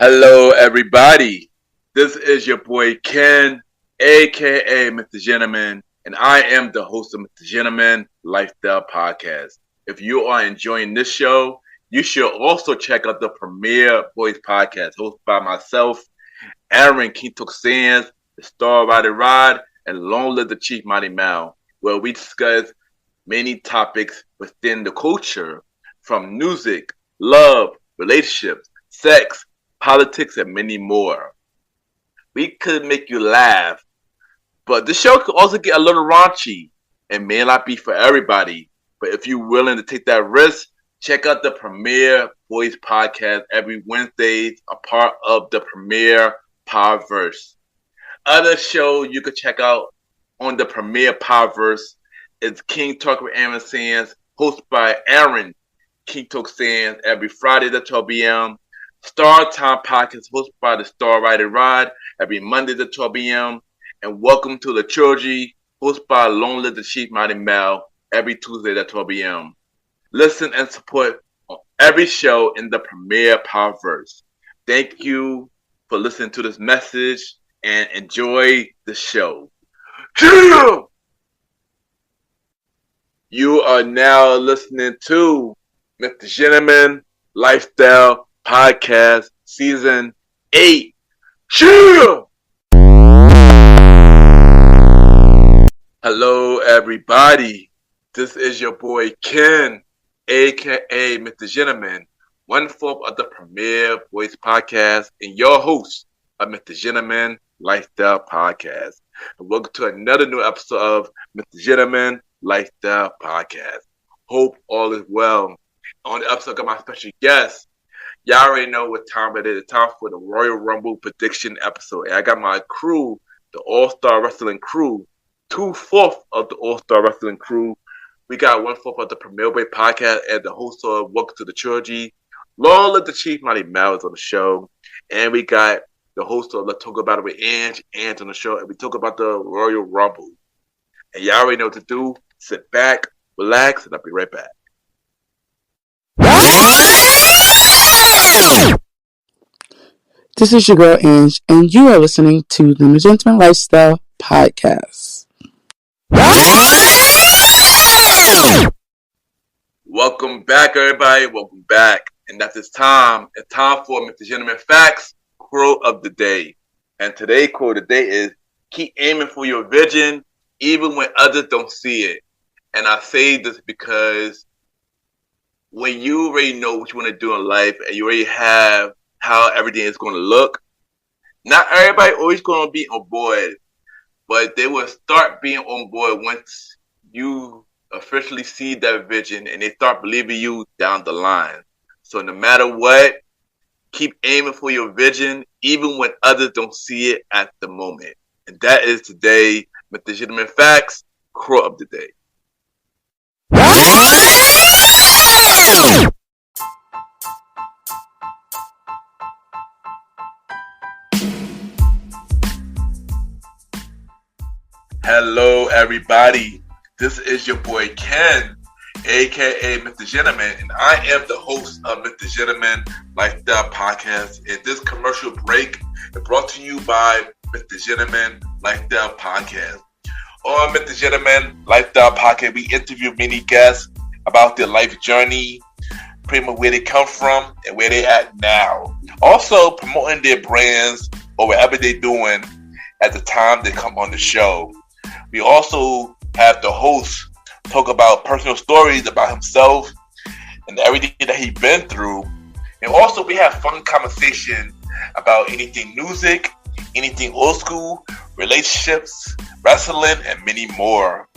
Hello, everybody. This is your boy Ken, aka MrGentleman, and I am the host of MrGentleman Lifestyle Podcast. If you are enjoying this show, you should also check out the premiere Boyz podcast hosted by myself, Aaron Kintok Sands, the Star Rider Rod, and Long Live the Chief Malimal, where we discuss many topics within the culture, from music, love, relationships, sex, politics, and many more. We could make you laugh, but the show could also get a little raunchy and may not be for everybody. But if you're willing to take that risk, check out the Premiere Boyz podcast every Wednesday, a part of the Premiere Powerverse. Other show you could check out on the Premiere Powerverse is King Talk with Aaron Sands, hosted by Aaron King Talk Sands every Friday at 12 p.m. Star Time Podcast hosted by the Star Rider Rod every Monday at 12 p.m. And Welcome to the Trilogy hosted by Long Live the Chief Malimal every Tuesday at 12 p.m. Listen and support on every show in the Premiere Powerverse. Thank you for listening to this message and enjoy the show. You are now listening to MrGentleman Lifestyle Podcast Season 8. Hello, everybody. This is your boy Ken, aka MrGentleman, one-fourth of the Premiere Boyz Podcast, and your host of MrGentleman Lifestyle Podcast. And welcome to another new episode of MrGentleman Lifestyle Podcast. Hope all is well. On the episode, I got my special guest. Y'all already know what time it is. It's time for the Royal Rumble prediction episode. And I got my crew, the All-Star Wrestling crew, 2/4 of the All-Star Wrestling crew. We got 1/4 of the Premiere Boyz Podcast and the host of Welcome to the Trilogy. Long Live the Chief Malimal is on the show. And we got the host of Let's Talk About It with Anj on the show. And we talk about the Royal Rumble. And y'all already know what to do. Sit back, relax, and I'll be right back. This is your girl Anj, and you are listening to the MrGentleman Lifestyle Podcast. Welcome back, everybody. Welcome back. And at this time, it's time for MrGentleman Facts Quote of the Day. And today's quote of the day is, keep aiming for your vision, even when others don't see it. And I say this because when you already know what you want to do in life and you already have how everything is going to look, not everybody always going to be on board, but they will start being on board once you officially see that vision and they start believing you down the line. So no matter what, keep aiming for your vision, even when others don't see it at the moment. And that is today, MrGentleman Facts Quote of the Day. Hello, everybody. This is your boy Ken, aka MrGentleman, and I am the host of MrGentleman Lifestyle Podcast. And this commercial break is brought to you by MrGentleman Lifestyle Podcast. On MrGentleman Lifestyle Podcast, we interview many guests about their life journey, pretty much where they come from and where they at now. Also promoting their brands or whatever they're doing at the time they come on the show. We also have the host talk about personal stories about himself and everything that he's been through. And also we have fun conversation about anything music, anything old school, relationships, wrestling, and many more.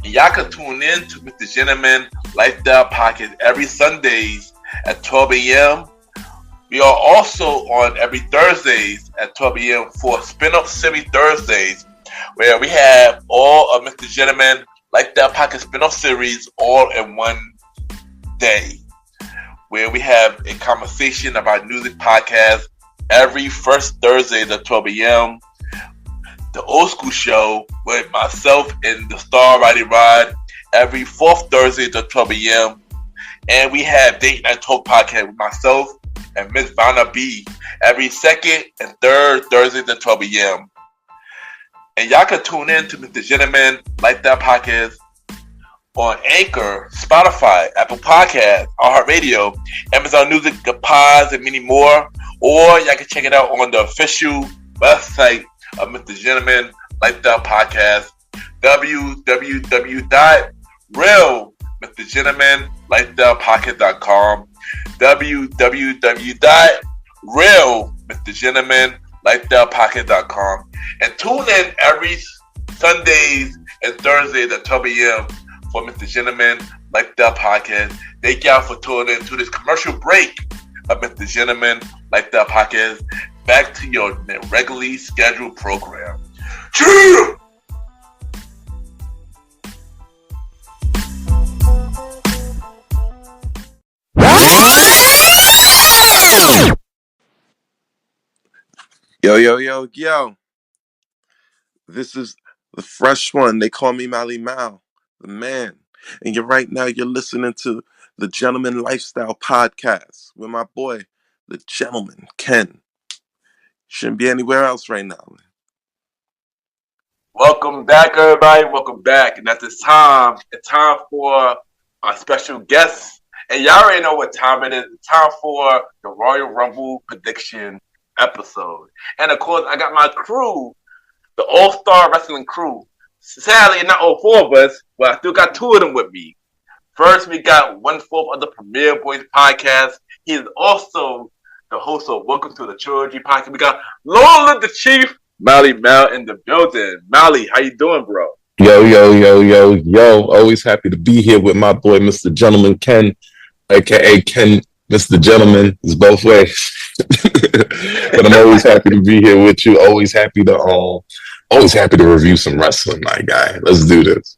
And y'all can tune in to MrGentleman Lifestyle Podcast every Sundays at 12 a.m. We are also on every Thursdays at 12 a.m. for Spin-Off Series Thursdays, where we have all of MrGentleman Lifestyle Podcast spin-off series all in one day, where we have a conversation about music podcast every first Thursday at 12 a.m. The Old School Show with myself and the Star Rider Rod every fourth Thursday at 12 a.m. And we have Date Night Talk Podcast with myself and Miss Vanna B every second and third Thursdays at 12 a.m. And y'all can tune in to Mr. Gentleman Lifestyle Podcast on Anchor, Spotify, Apple Podcasts, iHeartRadio, Amazon Music, Pods, and many more. Or y'all can check it out on the official website of Mr. Gentleman Lifestyle Podcast, www.realmrgentlemanlifestylepodcast.com, www.realmrgentlemanlifestylepodcast.com, and tune in every Sundays and Thursdays at 12 a.m. for Mr. Gentleman Lifestyle Podcast. Thank y'all for tuning in to this commercial break of Mr. Gentleman Lifestyle Podcast. Back to your regularly scheduled program. Cheer! Yo. This is the fresh one. They call me Malimal, the man. And you're listening to the Gentleman Lifestyle Podcast with my boy, the gentleman, Ken. Shouldn't be anywhere else right now. Welcome back, everybody. Welcome back. And at this time, it's time for our special guests. And y'all already know what time it is. It's time for the Royal Rumble prediction episode. And of course, I got my crew, the All-Star Wrestling crew. Sadly, not all four of us, but I still got two of them with me. First, we got 1/4 of the Premier Boyz podcast. He is also the host of Welcome to the Trilogy podcast. We got Lola the Chief, Malimal in the building. Mali, how you doing, bro? Yo. Always happy to be here with my boy, Mr. Gentleman Ken, a.k.a. Ken, Mr. Gentleman. It's both ways. But I'm always happy to be here with you. Always happy to review some wrestling, my guy. Let's do this.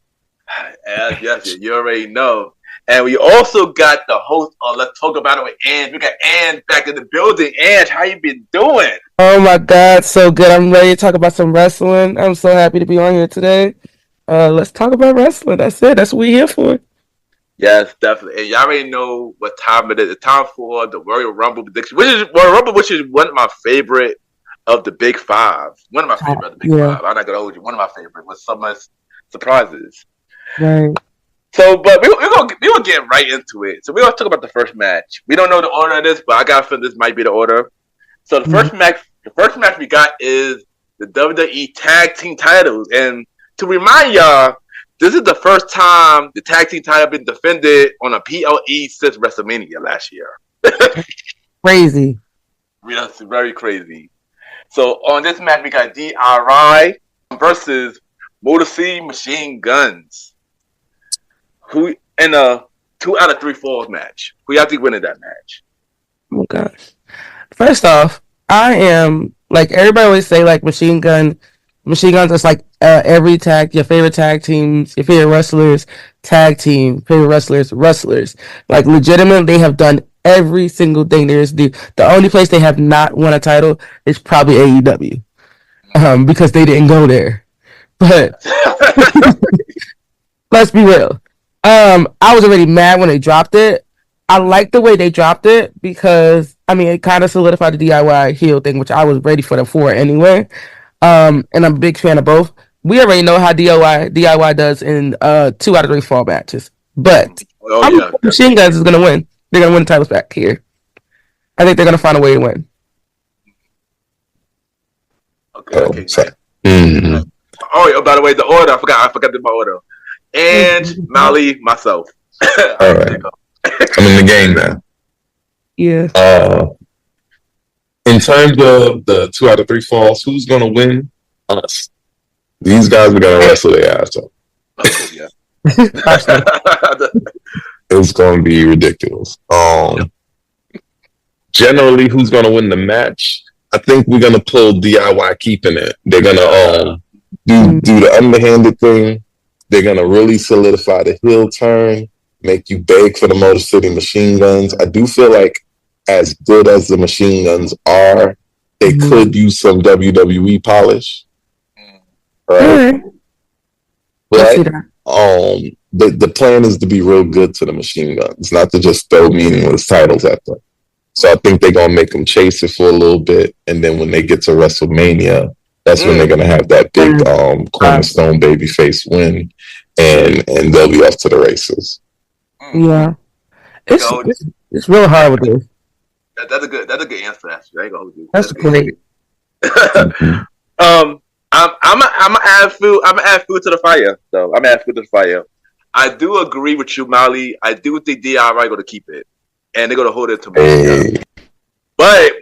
Yes, you already know. And we also got the host on Let's Talk About It with Anj. We got Anj back in the building. Anj, how you been doing? Oh my God, so good. I'm ready to talk about some wrestling. I'm so happy to be on here today. Let's talk about wrestling. That's it. That's what we're here for. Yes, definitely. And y'all already know what time it is. It's time for the Royal Rumble prediction, which is one of my favorite of the Big Five. One of my favorite of the Big Five. I'm not gonna hold you. One of my favorite with so much surprises. Right. So, but we're gonna get right into it. So we're gonna talk about the first match. We don't know the order of this, but I gotta feel this might be the order. So the first match we got is the WWE Tag Team titles. And to remind y'all, this is the first time the tag team title been defended on a PLE since WrestleMania last year. Crazy. Yes, very crazy. So on this match, we got DRI versus Motor City Machine Guns. Who in a 2 out of 3 falls match? Who y'all think winning that match? Oh gosh. First off, I am like everybody always say like Machine Guns is like every tag, your favorite tag teams, your favorite wrestlers, tag team, favorite wrestlers. Like legitimately, they have done every single thing there is to do. The only place they have not won a title is probably AEW, because they didn't go there. But let's be real. I was already mad when they dropped it. I like the way they dropped it because it kind of solidified the DIY heel thing, which I was ready for them for anyway. And I'm a big fan of both. We already know how DIY does in 2 out of 3 fall matches. But Machine Guns is gonna win. They're gonna win the titles back here. I think they're gonna find a way to win. Okay. Mm-hmm. Oh, by the way, the order. I forgot my order. And Mali, myself. All right. I'm in the game now. Yeah. In terms of the 2 out of 3 falls, who's gonna win? Us. These guys are gonna wrestle their ass off. Okay, yeah. It's gonna be ridiculous. Generally, who's gonna win the match? I think we're gonna pull DIY keeping it. They're gonna do the underhanded thing. They're gonna really solidify the heel turn, make you beg for the Motor City Machine Guns. I do feel like as good as the Machine Guns are, they could use some WWE polish. Right? But the plan is to be real good to the Machine Guns, not to just throw meaningless titles at them. So I think they're gonna make them chase it for a little bit, and then when they get to WrestleMania, that's when they're gonna have that big cornerstone babyface win, and they'll be off to the races. Yeah, it's real hard with this. That's a good answer. Actually, I ain't gonna hold you. That's great. I'm gonna add food. I'm gonna add food to the fire. So I'm gonna add food to the fire. I do agree with you, Molly. I do think DIY going to keep it, and they're going to hold it to me. But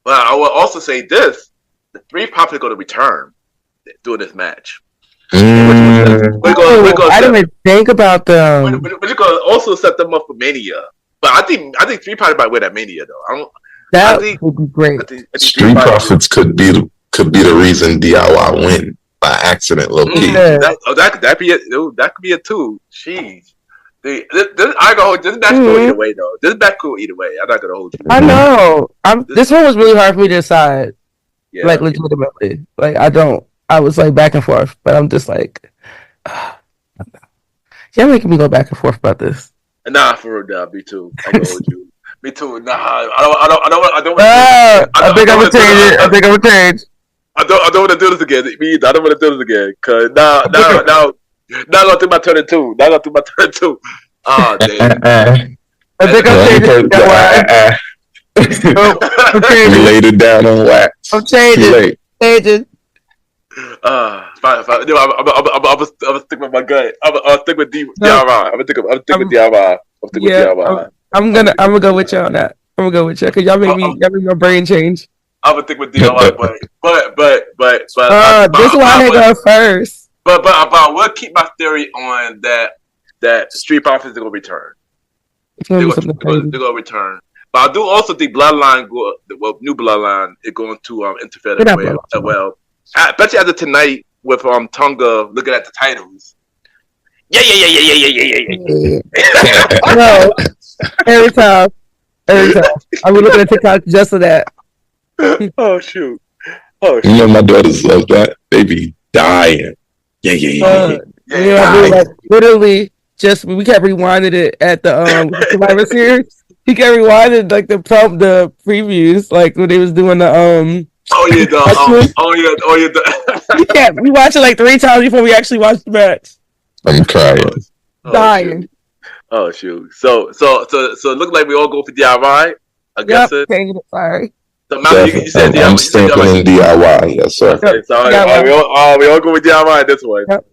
I will also say this: the three probably going to return during this match. I didn't even think about them. But you're going to also set them up for Mania. But I think three probably might win at Mania though. That would be great. I think Street Profits could be the reason DIY win by accident, low key. That could be a two. Jeez. This match cool either way though. This match cool either way. I'm not gonna hold you. I know. This one was really hard for me to decide. Yeah, like legitimately. Like I was like back and forth, but I'm just like you're making me go back and forth about this. Nah, for real, me too. I'm gonna hold you. Me too. Nah, I think I'm gonna change it. I think I'm gonna change. I don't want to do this again. I don't want to do this again. Cause now I'm gonna do my turn in two. Oh damn. I think I'm changing it. We laid it down on wax. I'm changing. Fine. No, I'm gonna stick with my gut. I'll stick with DIY. I'm stick with DIY. I'm gonna go with you on that. I'm gonna go with you because y'all make my brain change. I'm gonna stick with DIY, but this one I go first. But I will keep my theory on that Street Profits are gonna return. They're gonna return. But I do also think Bloodline, new Bloodline, is going to interfere as well. Especially as of tonight with Tonga looking at the titles. Yeah. No, every time. I was looking at TikTok just for that. Oh shoot! You know my daughters love that. They be dying. Yeah. Like, literally, we kept rewinding it at the Survivor Series. He kept rewinding like the previews, like when they was doing the we watched it like 3 times before we actually watched the match. I'm crying. Dying. Oh shoot! So it looked like we all go for DIY. I guess it. Sorry. So Molly, you said DIY. I'm sampling DIY. Yes, sir. Okay, so we all go with DIY this one. Yep.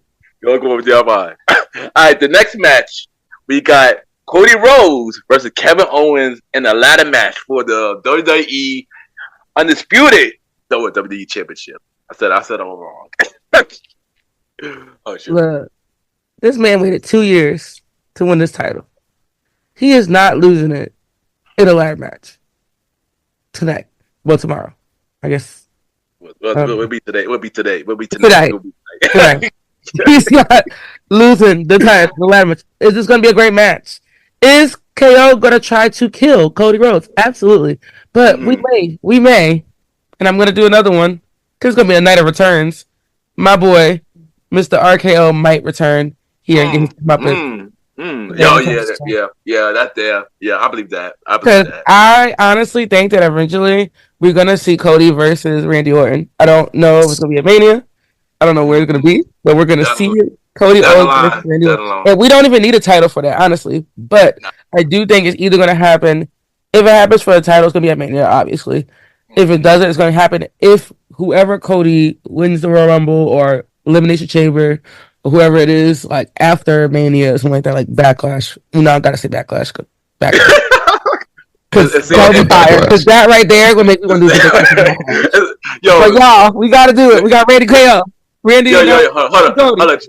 We all go with DIY. All right, the next match we got Cody Rhodes versus Kevin Owens in a ladder match for the WWE Undisputed WWE Championship. I said all wrong. Oh shit! Look, this man waited 2 years to win this title. He is not losing it in a ladder match tonight. Well, tomorrow, I guess. We'll be today. We'll be tonight. Tonight. He's not losing the title. The ladder match. Is this going to be a great match? Is KO going to try to kill Cody Rhodes? Absolutely. But we may, and I'm going to do another one because it's going to be a night of returns. My boy, Mr. RKO, might return here and get his comeuppance. That's there. Yeah, I believe that. I honestly think that eventually we're going to see Cody versus Randy Orton. I don't know if it's going to be a Mania. I don't know where it's going to be, but we're going to see it. Cody Owens versus Randy Orton. And we don't even need a title for that, honestly. But I do think it's either going to happen. If it happens for the title, it's going to be at Mania, obviously. If it doesn't, it's going to happen if whoever Cody wins the Royal Rumble or Elimination Chamber or whoever it is, like after Mania or something like that, like Backlash. No, I got to say Backlash. Because that right there will make me want to do something. But y'all, we got to do it. We got Randy KO. Randy, hold on.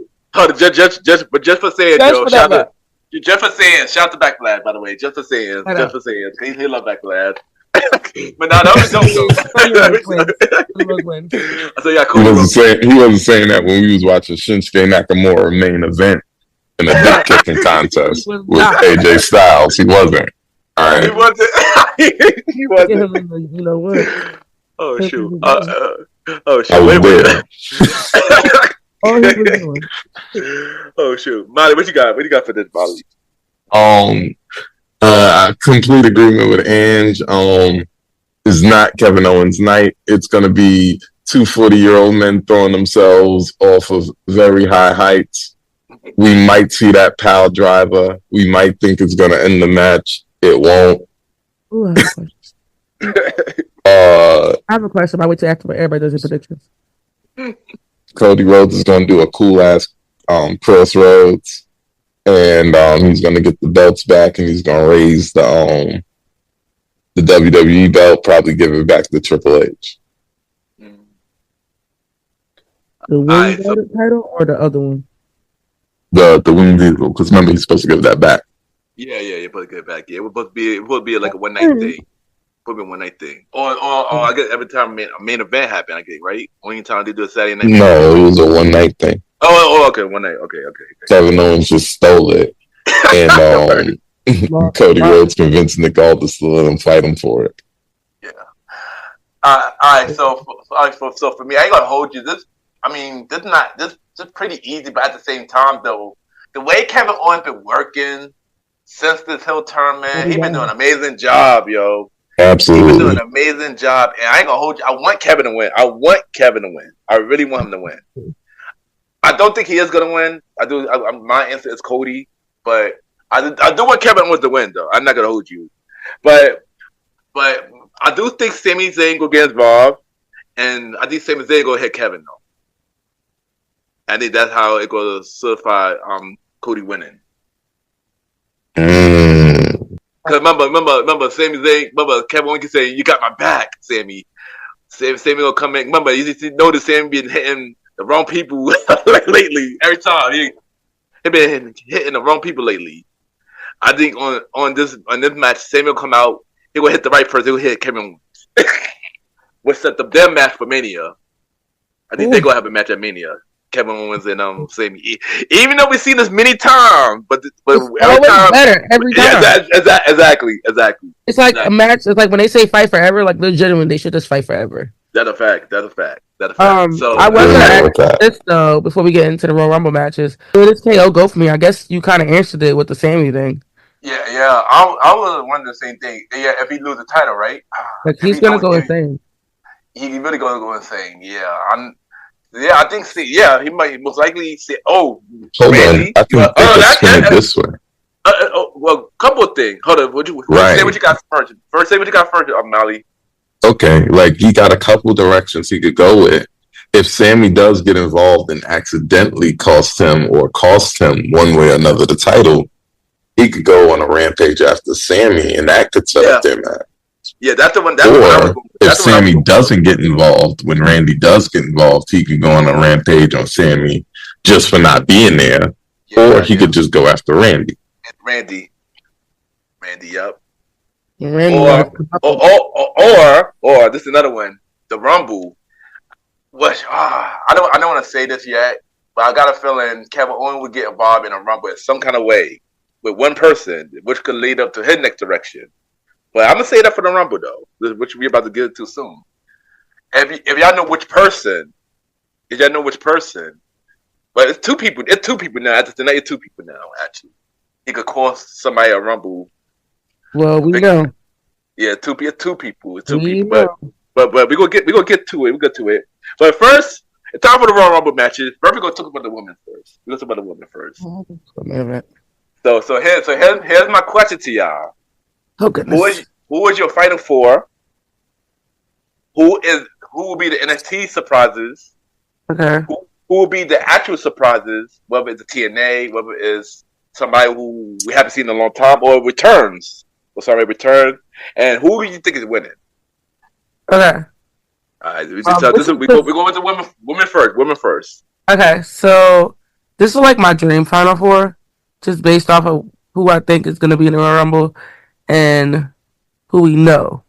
Just for saying, just for saying, shout to Backlash, by the way. Just for saying. He love Backlash. But now that was he wasn't saying that when we was watching Shinsuke Nakamura main event in a dick kicking contest with AJ Styles. He wasn't. All right. He wasn't. You know what? Oh shoot. Oh shoot. Molly, what you got? What you got for this, Molly? I complete agreement with Ange. Is not Kevin Owens' night. It's going to be two 40-year-old men throwing themselves off of very high heights. We might see that pile driver. We might think it's going to end the match. It won't. Ooh, I have a question. I have a question. I wait till after everybody does their predictions. Cody Rhodes is going to do a cool ass crossroads, and he's going to get the belts back, and he's going to raise the WWE belt, probably give it back to Triple H. The wing title or the other one? The wing vehicle, because remember he's supposed to give that back. Yeah, you're supposed to give it back. Yeah, it would be like a one night thing. Put me one night thing. Or I guess every time a main event happened, I get right. Only time they do a Saturday night. No, it was a one night thing. Oh, okay, one night. Okay. Kevin Owens just stole it, and Cody Rhodes convinced Nick Aldis to let him fight him for it. Yeah. All right. So for me, I ain't gonna hold you. This is pretty easy, but at the same time, though, the way Kevin Owens been working since this Hill tournament, he's been doing an amazing job, yo. Absolutely. He's been doing an amazing job, and I ain't gonna hold you. I want Kevin to win. I really want him to win. I don't think he is gonna win. My answer is Cody, but I do want Kevin Owens to win, though. I'm not gonna hold you, but I do think Sami Zayn will get involved, and I think Sami Zayn will hit Kevin though. I think that's how it going to certify Cody winning. Because remember, Sami Zayn, Kevin Owens can say, "You got my back, Sami." Sami will come in. Remember, you notice Sami been hitting the wrong people like lately. Every time he been hitting the wrong people lately. I think on this match, Sami will come out. He will hit the right person. He will hit Kevin Owens. We'll set up their match for Mania. I think they're gonna have a match at Mania. Kevin Owens and Sami. Even though we've seen this many times, but every time better every time. Yeah, exactly. It's like a match. It's like when they say fight forever, like legitimately, they should just fight forever. That's a fact. So I was gonna ask this though before we get into the Royal Rumble matches. Where does KO go for me? I guess you kind of answered it with the Sami thing. Yeah. I was wondering the same thing. Yeah, if he loses the title, right? Like he's gonna go insane. He really gonna go insane. Yeah, I think. He might most likely say, "Oh, hold Randy. On, I think they could spin it this way." Well, couple of things. Hold on. Say what you got first. First, say what you got first, Mally. Okay, like he got a couple directions he could go with. If Sami does get involved and accidentally cost him one way or another the title, he could go on a rampage after Sami, and that could set up their match. Yeah, that's the one. Or if Sami doesn't get involved, when Randy does get involved, he can go on a rampage on Sami just for not being there. Or he could just go after Randy. Randy, yep. Or this is another one. The Rumble. Which I don't want to say this yet, but I got a feeling Kevin Owens would get involved in a Rumble in some kind of way with one person, which could lead up to his next direction. But I'm gonna say that for the Rumble though, which we're about to get to soon. If y'all know which person, but it's two people. It's two people now. After tonight, it's two people now. Actually, he could cost somebody a Rumble. Well, we know. Yeah, it's two people. It's two people. But we gonna get to it. We get to it. But first, it's time for the Royal Rumble matches. First, we're gonna talk about the women first. So here's my question to y'all. Oh goodness. Who is your Final Four? Who will be the NXT surprises? Okay. Who will be the actual surprises? Whether it's a TNA, whether it's somebody who we haven't seen in a long time, or returns. Return. And who do you think is winning? Okay. All right. We're going with women first. Okay, so this is like my dream Final Four, just based off of who I think is going to be in the Royal Rumble and who we know.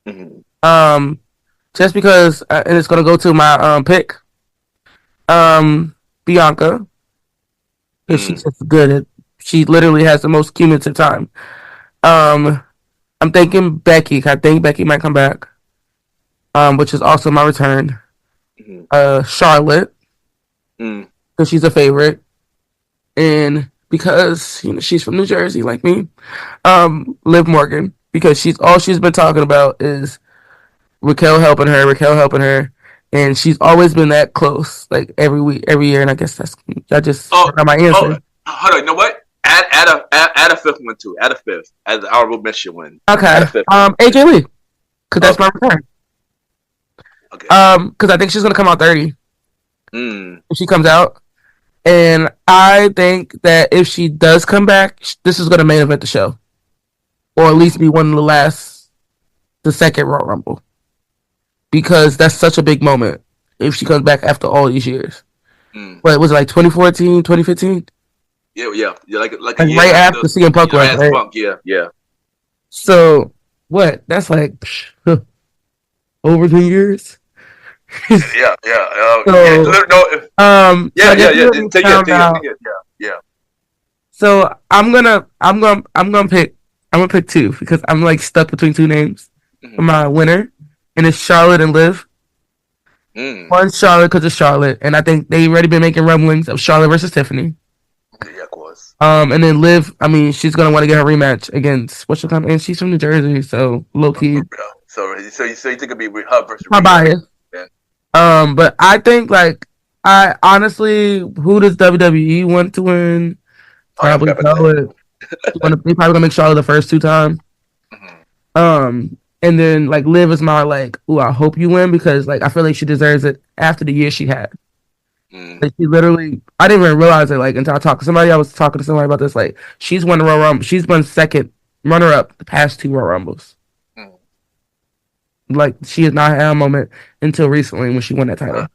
Mm-hmm. Just because, and it's going to go to my pick, Bianca, because she's just good. She literally has the most cumulative time. I'm thinking Becky. I think Becky might come back, which is also my return. Mm-hmm. Charlotte, because she's a favorite, and because she's from New Jersey like me. Liv Morgan, because she's been talking about is Raquel helping her, and she's always been that close, like every week, every year. And I guess I just forgot my answer. Hold on, you know what? Add a fifth one too. Add a fifth as the honorable mention one. Okay. AJ Lee, because that's my return. Okay. Because I think she's gonna come out 30. If she comes out, and I think that if she does come back, this is gonna main event the show, or at least be one of the second Royal Rumble, because that's such a big moment if she comes back after all these years. But was it like 2014, 2015? Yeah, like right after CM Punk left, right? Punk, yeah. So what? That's like over 2 years. Yeah. So I'm gonna pick two, because I'm like stuck between two names for my winner, and it's Charlotte and Liv. One's Charlotte because it's Charlotte, and I think they've already been making rumblings of Charlotte versus Tiffany. Yeah, of course. And then Liv, I mean, she's gonna want to get her rematch against and she's from New Jersey, so low key. So you think it'd be her versus my bias. Yeah. But I think I honestly, who does WWE want to win? Probably Charlotte. They probably gonna make Charlotte the first two times. And then Liv is my I hope you win, because I feel like she deserves it after the year she had. She literally, I didn't even realize it until I talked to somebody. I was talking to somebody about this. She's won the Royal Rumble. She's won second runner up the past two Royal Rumbles. She has not had a moment until recently when she won that title.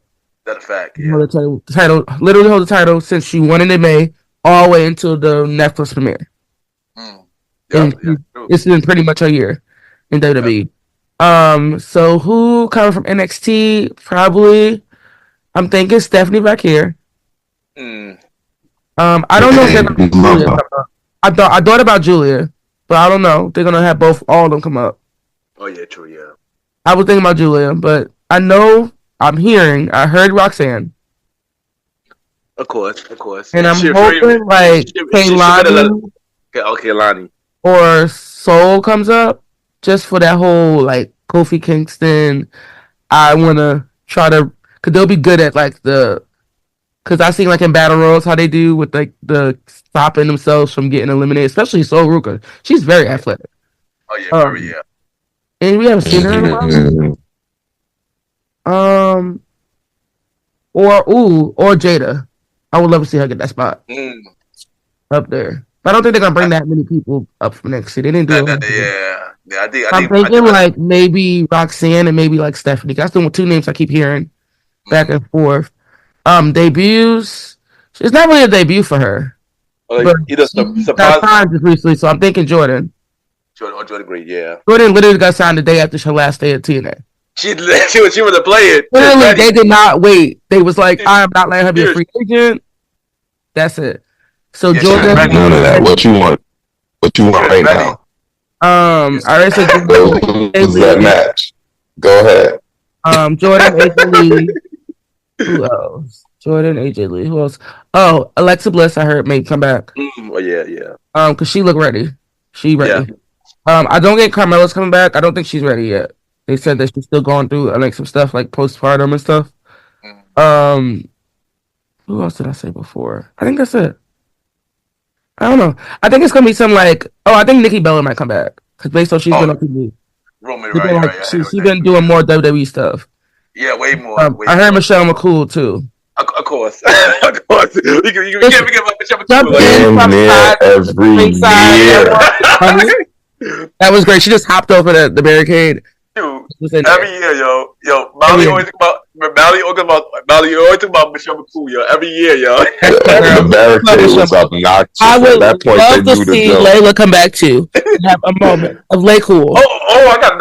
That's a fact. Yeah. The title literally holds the title since she won it in May, all the way until the Netflix premiere. It's been pretty much a year in WWE. So who coming from NXT? Probably, I'm thinking Stephanie back here. I don't know if they're gonna Julia come up. I thought about Julia, but I don't know. They're gonna have all of them come up. Oh yeah, true, yeah. I was thinking about Julia, but I heard Roxanne. Of course. And I'm hoping Kaylani. Kaylani. Or Soul comes up, just for that whole Kofi Kingston. I wanna try to, cause they'll be good at cause I seen in battle royals how they do with the stopping themselves from getting eliminated, especially Soul Ruka. She's very athletic. Oh yeah, very yeah. And we haven't seen her in a while. Or Jada. I would love to see her get that spot up there. But I don't think they're gonna bring that many people up from next year. They didn't do it. Yeah. I'm thinking maybe Roxanne and maybe Stephanie. That's the two names I keep hearing back and forth. Debuts. It's not really a debut for her. But he does surprise just recently, so I'm thinking Jordan. Jordan Green, yeah. Jordan literally got signed the day after her last day at TNA. She was to play it. Literally, they did not wait. They was I am not letting her be a free agent. That's it. So Jordan, none of that. What you want? What you want right now? I already said Who's that match? Go ahead. Jordan, AJ Lee. Who else? Jordan, AJ Lee. Who else? Oh, Alexa Bliss. I heard may come back. Oh yeah. Cause she looked ready. She ready. Yeah. I don't think Carmella's coming back. I don't think she's ready yet. They said that she's still going through some stuff postpartum and stuff. Who else did I say before? I think that's it. I don't know. I think it's gonna be some I think Nikki Bella might come back, because based on she's been on TV. Right. She's been doing more WWE stuff. Yeah, way more. I heard Michelle McCool too. Of course. Of course. You can't forget about Michelle McCool. Every year. That was great. She just hopped over the barricade. Dude, every year, yo, Molly always talk about Michelle McCool, yo. Every year, yo. The barricade was obnoxious. I would love to see Layla come back too and have a moment of Laycool. I got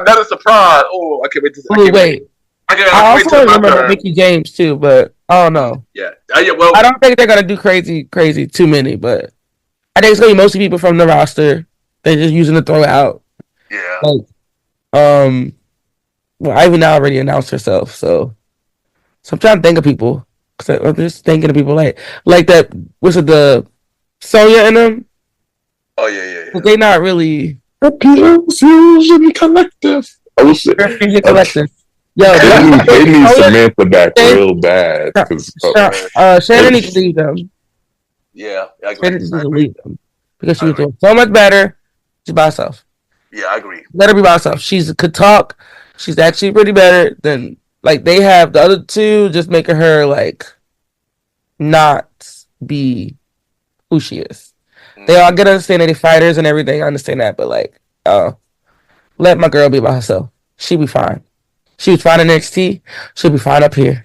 another surprise. Oh, I can't wait to see. Wait. I also remember Mickey James too, but I don't know. Yeah. Well, I don't think they're gonna do crazy too many, but I think it's gonna be mostly people from the roster. They're just using to throw it out. Yeah. Well, Ivy now already announced herself, so I'm trying to think of people. Cause I'm just thinking of people like that. Was it the Sonya and them? Oh yeah. They not really. Fusion Collective. Oh shit. Fusion Collective. Yo, They need Sonya, Samantha back real bad because Shannon needs to leave them. Yeah, I agree. Shannon needs to leave them because she was doing so much better just by herself. Yeah, I agree. Let her be by herself. She could talk. She's actually pretty better than like they have the other two. Just making her like not be who she is. They all get understand that they're fighters and everything. I understand that, but like, let my girl be by herself. She be fine. She was fine in NXT. She'll be fine up here.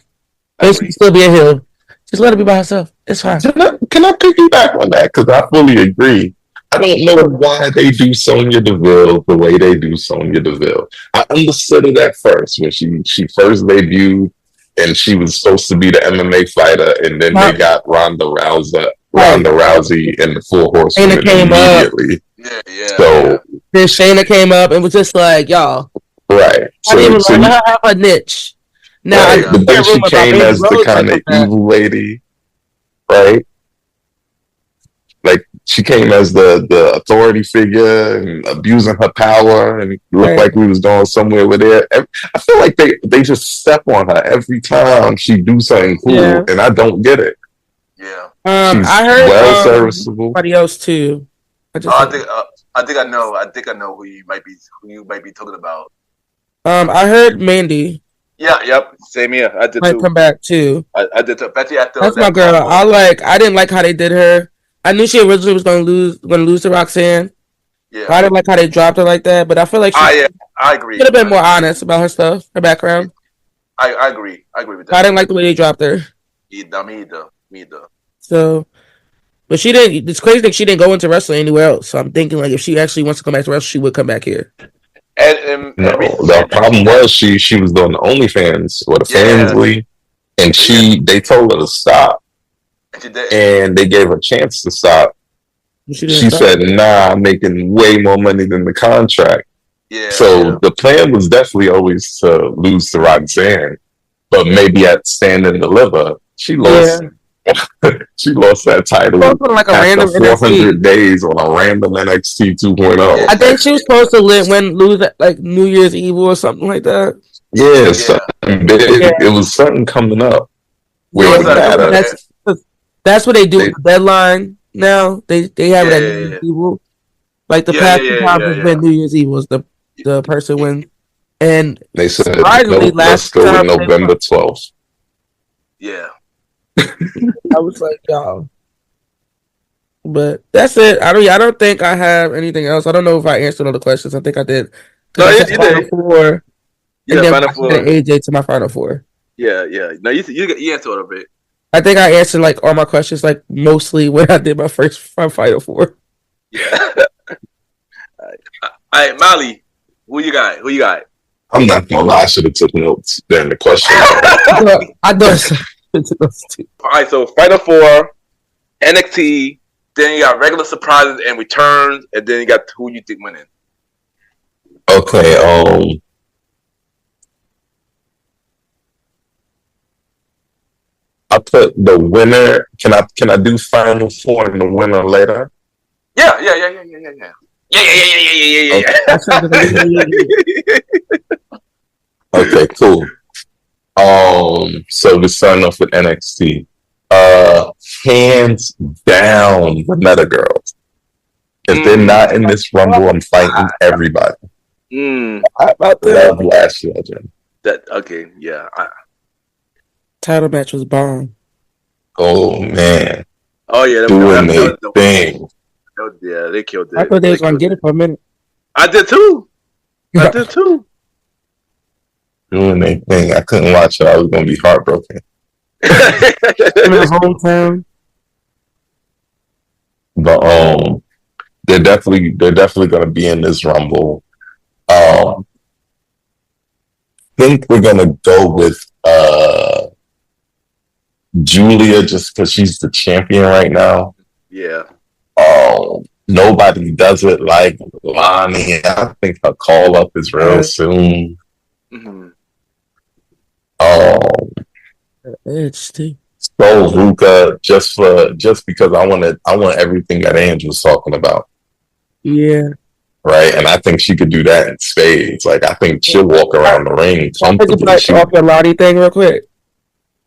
And she can still be a heel. Just let her be by herself. It's fine. Can I piggyback on that? Because I fully agree. I don't know why they do Sonya Deville the way they do Sonya Deville. I understood it at first when she first debuted and she was supposed to be the MMA fighter, and then they got Ronda Rousey and the Four Horsewomen immediately. Yeah. So then Shayna came up and was just like, y'all. Right. I didn't even let her have a niche. Now, right. But then she came as the kind of evil lady, right? Like she came as the authority figure and abusing her power, and it looked like we was going somewhere with it. I feel like they just step on her every time she do something cool, and I don't get it. Yeah. I heard well serviceable. Somebody else too. I think I know who you might be talking about. I heard Mandy. Yeah, yep. Same here. I did might too. come back too. I did too. Betty, that's my girl. I didn't like how they did her. I knew she originally was going to lose to Roxanne. Yeah. I didn't like how they dropped her like that, but I feel like I agree. Could have been more honest about her stuff, her background. I agree. I agree with that. I didn't like the way they dropped her. Me either. So, but she didn't. It's crazy that she didn't go into wrestling anywhere else. So I'm thinking like if she actually wants to come back to wrestling, she would come back here. No, the problem was she was doing the OnlyFans or the Fansly, and they told her to stop, and they gave her a chance to stop. She said, "Nah, I'm making way more money than the contract." So the plan was definitely always to lose to Roxanne, but maybe at Stand and Deliver, she lost. She lost that title like after 400 days on a random NXT 2.0. I think she was supposed to lose at like New Year's Eve or something like that. Yeah, something big. It was something coming up. That's what they do with the deadline now. They have it at New Year's Eve. Like the past two times it's been New Year's Eve was the person win. And they said let's go with November 12th. Yeah. I was like, y'all. But that's it. I don't think I have anything else. I don't know if I answered all the questions. I think I did. No, you did. Four, yeah, and then Final Four. AJ to my Final Four. Yeah. No, you answered all of it. I think I answered like all my questions, like mostly when I did my Final Four. Yeah. All right, Molly, who you got? I'm not gonna lie. I should have took notes during the question. I know. All right, so Final Four, NXT, then you got regular surprises and returns, and then you got who you think winning. Okay, I put the winner. Can I do Final Four and the winner later? Yeah. Okay, cool. So we're starting off with NXT. Hands down, the Meta Girls. If they're not in this Rumble, I'm fighting everybody. How about Love Lash Legend. Title match was bomb. Oh man. Oh yeah, doing their thing. Yeah, they killed it. I thought they was gonna get it for a minute. I did too. Doing their thing. I couldn't watch it. I was gonna be heartbroken. In his hometown. But they're definitely gonna be in this Rumble. Think we're gonna go with Julia just because she's the champion right now. Yeah. Nobody does it like Lonnie. I think her call up is real soon. Mm-hmm. Edge too. So Ruka, just because I want everything that Ange was talking about. Yeah. Right, and I think she could do that in spades. Like I think she'll walk around the ring Can I comfortably. piggyback off your Lonnie thing real quick?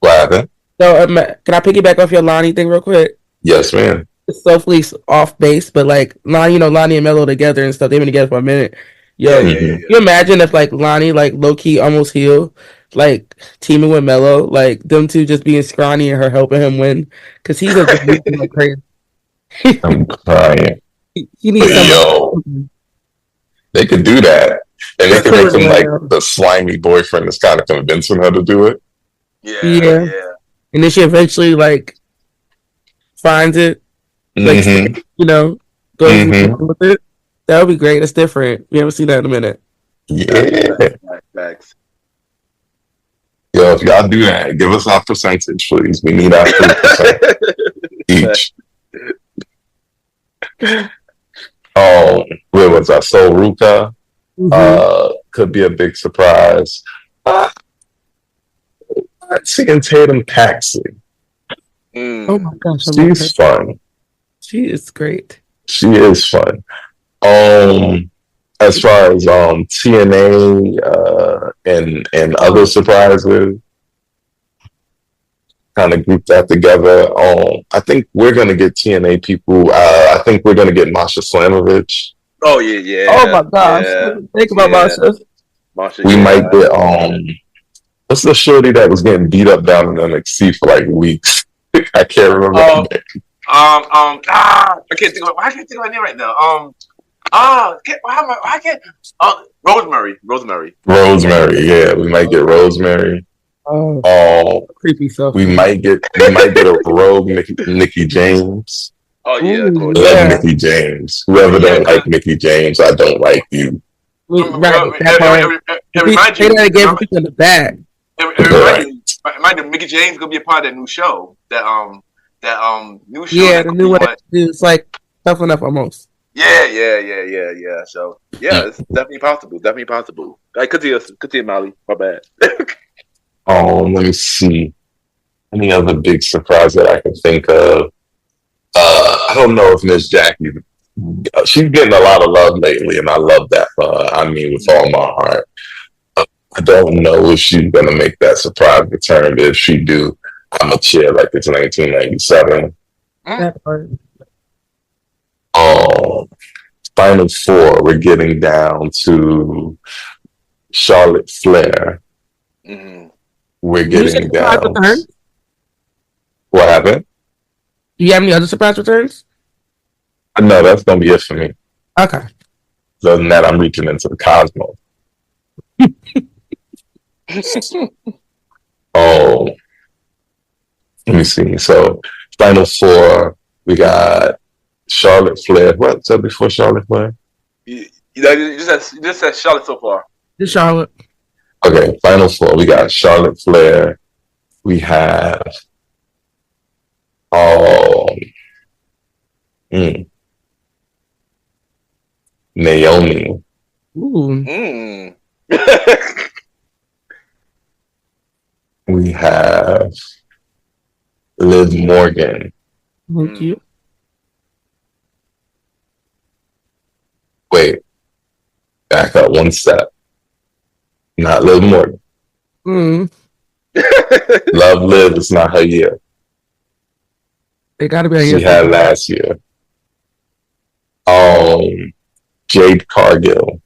What happened? So, can I piggyback off your Lonnie thing real quick? Yes, ma'am. It's softly off base, but like Lonnie, Lonnie and Mello together and stuff. They've been together for a minute. Yo, can you imagine if like Lonnie, like low key, almost heel, like teaming with Mello, like them two just being scrawny and her helping him win, because he's a like crazy. I'm crying. He needs But yo, they could do that, and they could make him like the slimy boyfriend that's kind of convincing her to do it. Yeah. And then she eventually like finds it, like goes with it. That would be great. That's different. We haven't seen that in a minute. Yeah. Facts. Yo, if y'all do that, give us our percentage, please. We need our 3% each. Where was I? So Ruka could be a big surprise. Seeing Tatum Paxley. Oh my gosh, she's fun. She is great. She is fun. As far as TNA and other surprises, kind of group that together. I think we're gonna get TNA people. I think we're gonna get Masha Slamovich. Oh yeah. Oh my gosh, think about Masha. We might get what's the shorty that was getting beat up down in NXT for like weeks? I can't remember. I can't think of her name right now. Rosemary. Yeah, we might get Rosemary. Creepy stuff. We might get a rogue Nikki James. Oh yeah, of course. Love Nikki James. Whoever don't like Nikki James, I don't like you. Right. It reminds you again in the back. Remind you, Mickey James gonna be a part of that new show. That new show. Yeah, the new one. It's like tough enough almost. Yeah. So it's definitely possible. I could see Molly. My bad. Let me see. Any other big surprise that I can think of? I don't know if Miss Jackie. She's getting a lot of love lately, and I love that for her. I mean, with all my heart. I don't know if she's gonna make that surprise return, but if she do, I'm a cheer like it's 1997. Final four, we're getting down to Charlotte Flair. We're getting down. What happened? Do you have any other surprise returns? No, that's gonna be it for me. Okay. Other than that, I'm reaching into the cosmos. Let me see. So, final four, we got Charlotte Flair. What's up before Charlotte Flair? You just said Charlotte so far. Just Charlotte. Okay, final four. We got Charlotte Flair. We have Naomi. Ooh. We have Liv Morgan. Thank you. Wait. Back up one step. Not Liv Morgan. Love Liv, it's not her year. They gotta be a year. She had last year. Jade Cargill.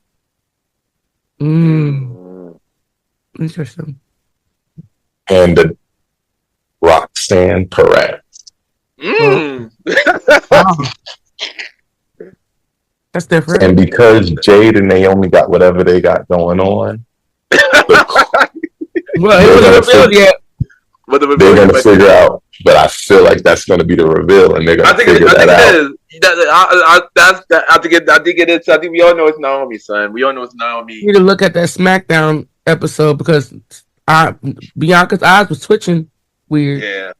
Interesting. And the Roxanne Perez. Wow. That's different. And because Jade and Naomi got whatever they got going on, they're going to figure out. But I feel like that's going to be the reveal, and they're going to figure that out. I think it is. I think we all know it's Naomi, son. We all know it's Naomi. You need to look at that SmackDown episode because Bianca's eyes was twitching weird. Yeah.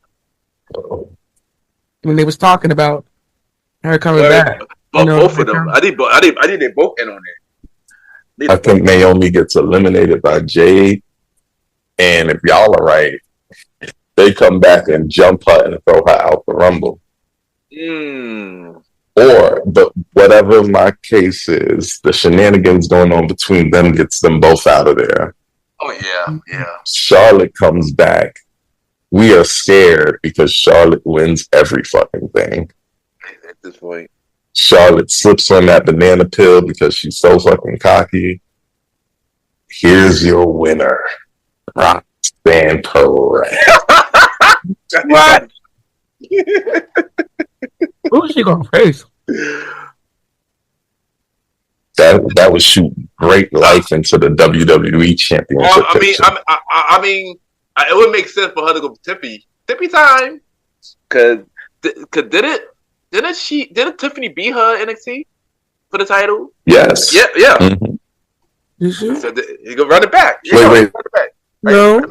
When they was talking about her coming back. But both of them. I think they both in on it. I think Naomi gets eliminated by Jade. And if y'all are right, they come back and jump her and throw her out the Rumble. Or, but whatever my case is, the shenanigans going on between them gets them both out of there. Oh yeah. Charlotte comes back. We are scared because Charlotte wins every fucking thing. At this point, Charlotte slips on that banana pill because she's so fucking cocky. Here's your winner, Roxanne Perez. What? Who's she gonna face? That would shoot great life into the WWE Championship. I mean, it would make sense for her to go Tiffany time, because didn't Tiffany beat her NXT for the title? Yes. Yeah. Mm-hmm. So you go run it back. Wait. Run it back. No.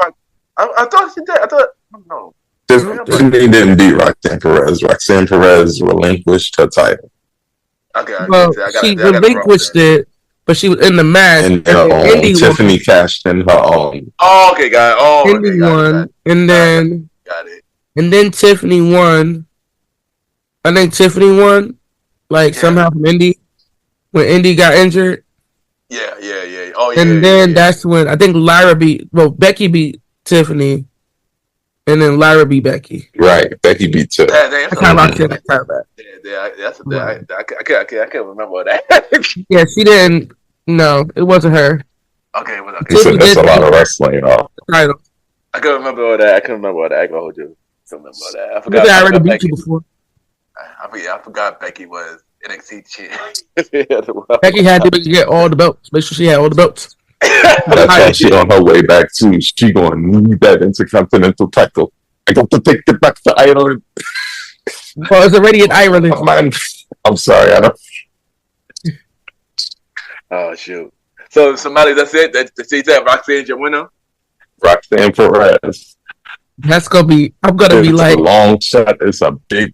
I thought she did. I thought no. Tiffany didn't beat Roxanne Perez. Roxanne Perez relinquished her title. Okay. She relinquished it, but she was in the match. And Tiffany cashed in her own. Oh, okay, got it. Oh, Indy won, and then got it. And then Tiffany won. I think Tiffany won, somehow from Indy when Indy got injured. Yeah. Oh, yeah. And then that's when I think Becky beat Tiffany, and then Lyra beat Becky. Right, Becky beat Tiffany. I can't remember that. Yeah, she didn't. No, it wasn't her. Okay. You said that's a lot of wrestling, though. Title. I can't remember all that. I can't remember all that. I can hold you. I can't remember all that. I forgot. I already beat you before. I forgot Becky was NXT champion. Becky had to get all the belts. Make sure she had all the belts. That's why she on her way back too. She gonna need that Intercontinental title. I got to take it back to Ireland. Well, it's already in Ireland. I'm sorry, I don't. Oh shoot! So somebody, that's it. That Roxanne's your winner. Roxanne Perez. That's gonna be. I'm gonna be like a long shot. It's a big.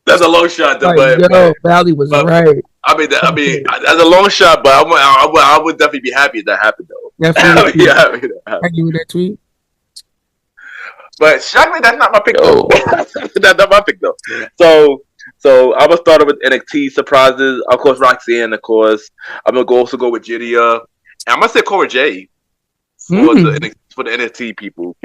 That's a long shot, though, Valley was right. I mean, that's a long shot, but I would definitely be happy if that happened, though. Definitely. Yeah. I give you that tweet. But shockingly, that's not my pick, though. That's not my pick, though. So I'm gonna start with NXT surprises. Of course, Roxanne. Of course, I'm gonna also go with Jidia. And I'm gonna say Cora J for the NXT people.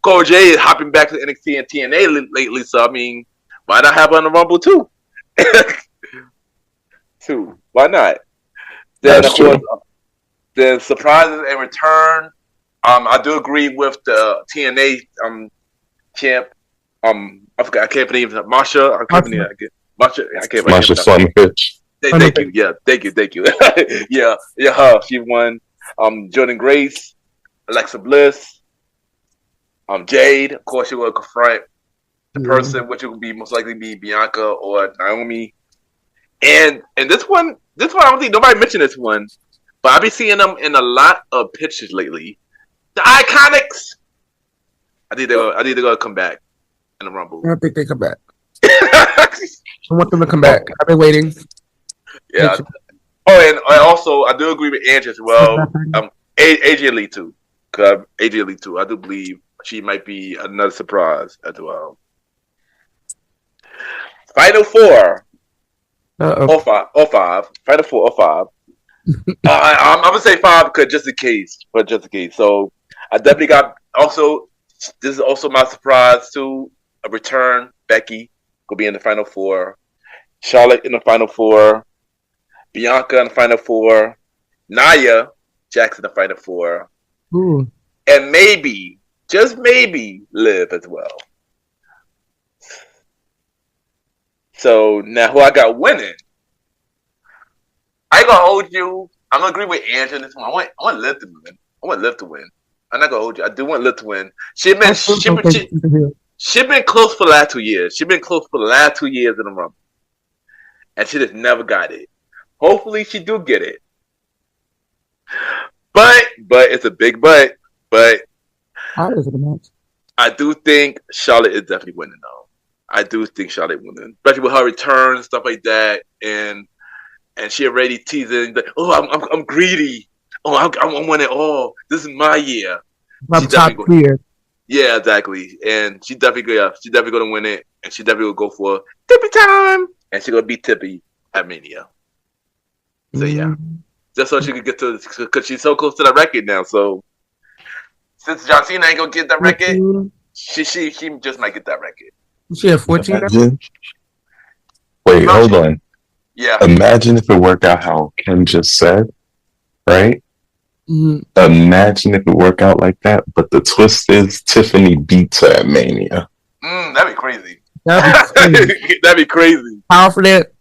Cora J is hopping back to NXT and TNA lately, so I mean, why not have her on the Rumble too? Why not? Then of course, the surprises and return. I do agree with the TNA champ. I forgot. I can't believe Marsha. I can't believe Marsha. Marsha Slamovich. Thank you. Yeah, thank you. yeah. Her. She won. Jordan Grace, Alexa Bliss, Jade. Of course, she will confront the person, which will be most likely be Bianca or Naomi. And this one, I don't think nobody mentioned this one, but I've been seeing them in a lot of pictures lately. The Iconics. I think they're gonna come back in the Rumble. I don't think they come back. I want them to come back. I've been waiting. Yeah. And also I do agree with Anj as well. AJ Lee too. AJ Lee too. I do believe she might be another surprise as well. Final Four. Or five. Final Four or 5. I'm gonna say 5 because just in case. So I definitely got also. This is also my surprise too. A return. Becky will be in the Final Four. Charlotte in the Final Four. Bianca in the Final Four. Nia Jax in the Final Four. Ooh. And maybe, just maybe, Liv as well. So now who I got winning? I ain't gonna hold you. I'm gonna agree with Anj on this one. I want Liv to win. I'm not gonna hold you. I do want Liv to win. She been close for the last 2 years. She been close for the last 2 years in the Rumble, and she just never got it. Hopefully, she do get it. But it's a big but. But I do think Charlotte is definitely winning though. I do think Charlotte winning, especially with her return and stuff like that, and she already teasing that. Oh, I'm greedy. Oh, I want it all. This is my year. I'm top tier. Yeah, exactly. And she definitely gonna win it, and she definitely will go for Tippy time, and she gonna beat Tippy at Mania. So yeah, just so she could get to, because she's so close to the record now. So since John Cena ain't gonna get that record, she just might get that record. She had 14. Imagine. Wait, hold on. Yeah. Imagine if it worked out how Ken just said, right? Mm-hmm. Imagine if it worked out like that, but the twist is Tiffany beats her at Mania. That'd be crazy. That'd be crazy. Powerful that.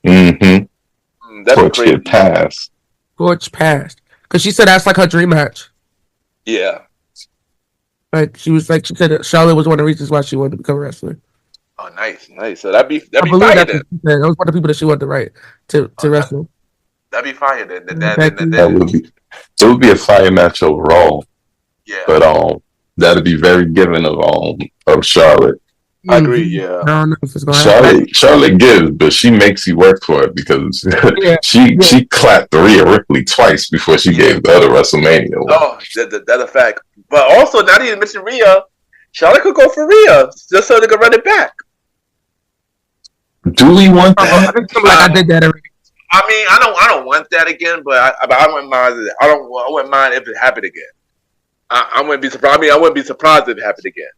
Mm-hmm. That'd be crazy. Torch passed. Because she said that's like her dream match. Yeah. Like she said that Charlotte was one of the reasons why she wanted to become a wrestler. Oh, nice. So that'd be fire. That was one of the people that she wanted to write to wrestle. That'd be fire. Then. It would be a fire match overall. Yeah. But that'd be very giving of Charlotte. I agree. Yeah. I don't know if it's gonna happen. Charlotte gives, but she makes you work for it because she clapped Rhea Ripley twice before she gave the other WrestleMania one. Oh, that's a fact. But also, now that you mentioned Rhea, Charlotte could go for Rhea just so they can run it back. Do we want that? I did that already. I mean, I don't want that again, but I wouldn't mind. I wouldn't mind if it happened again. I wouldn't be surprised. I mean, I wouldn't be surprised if it happened again.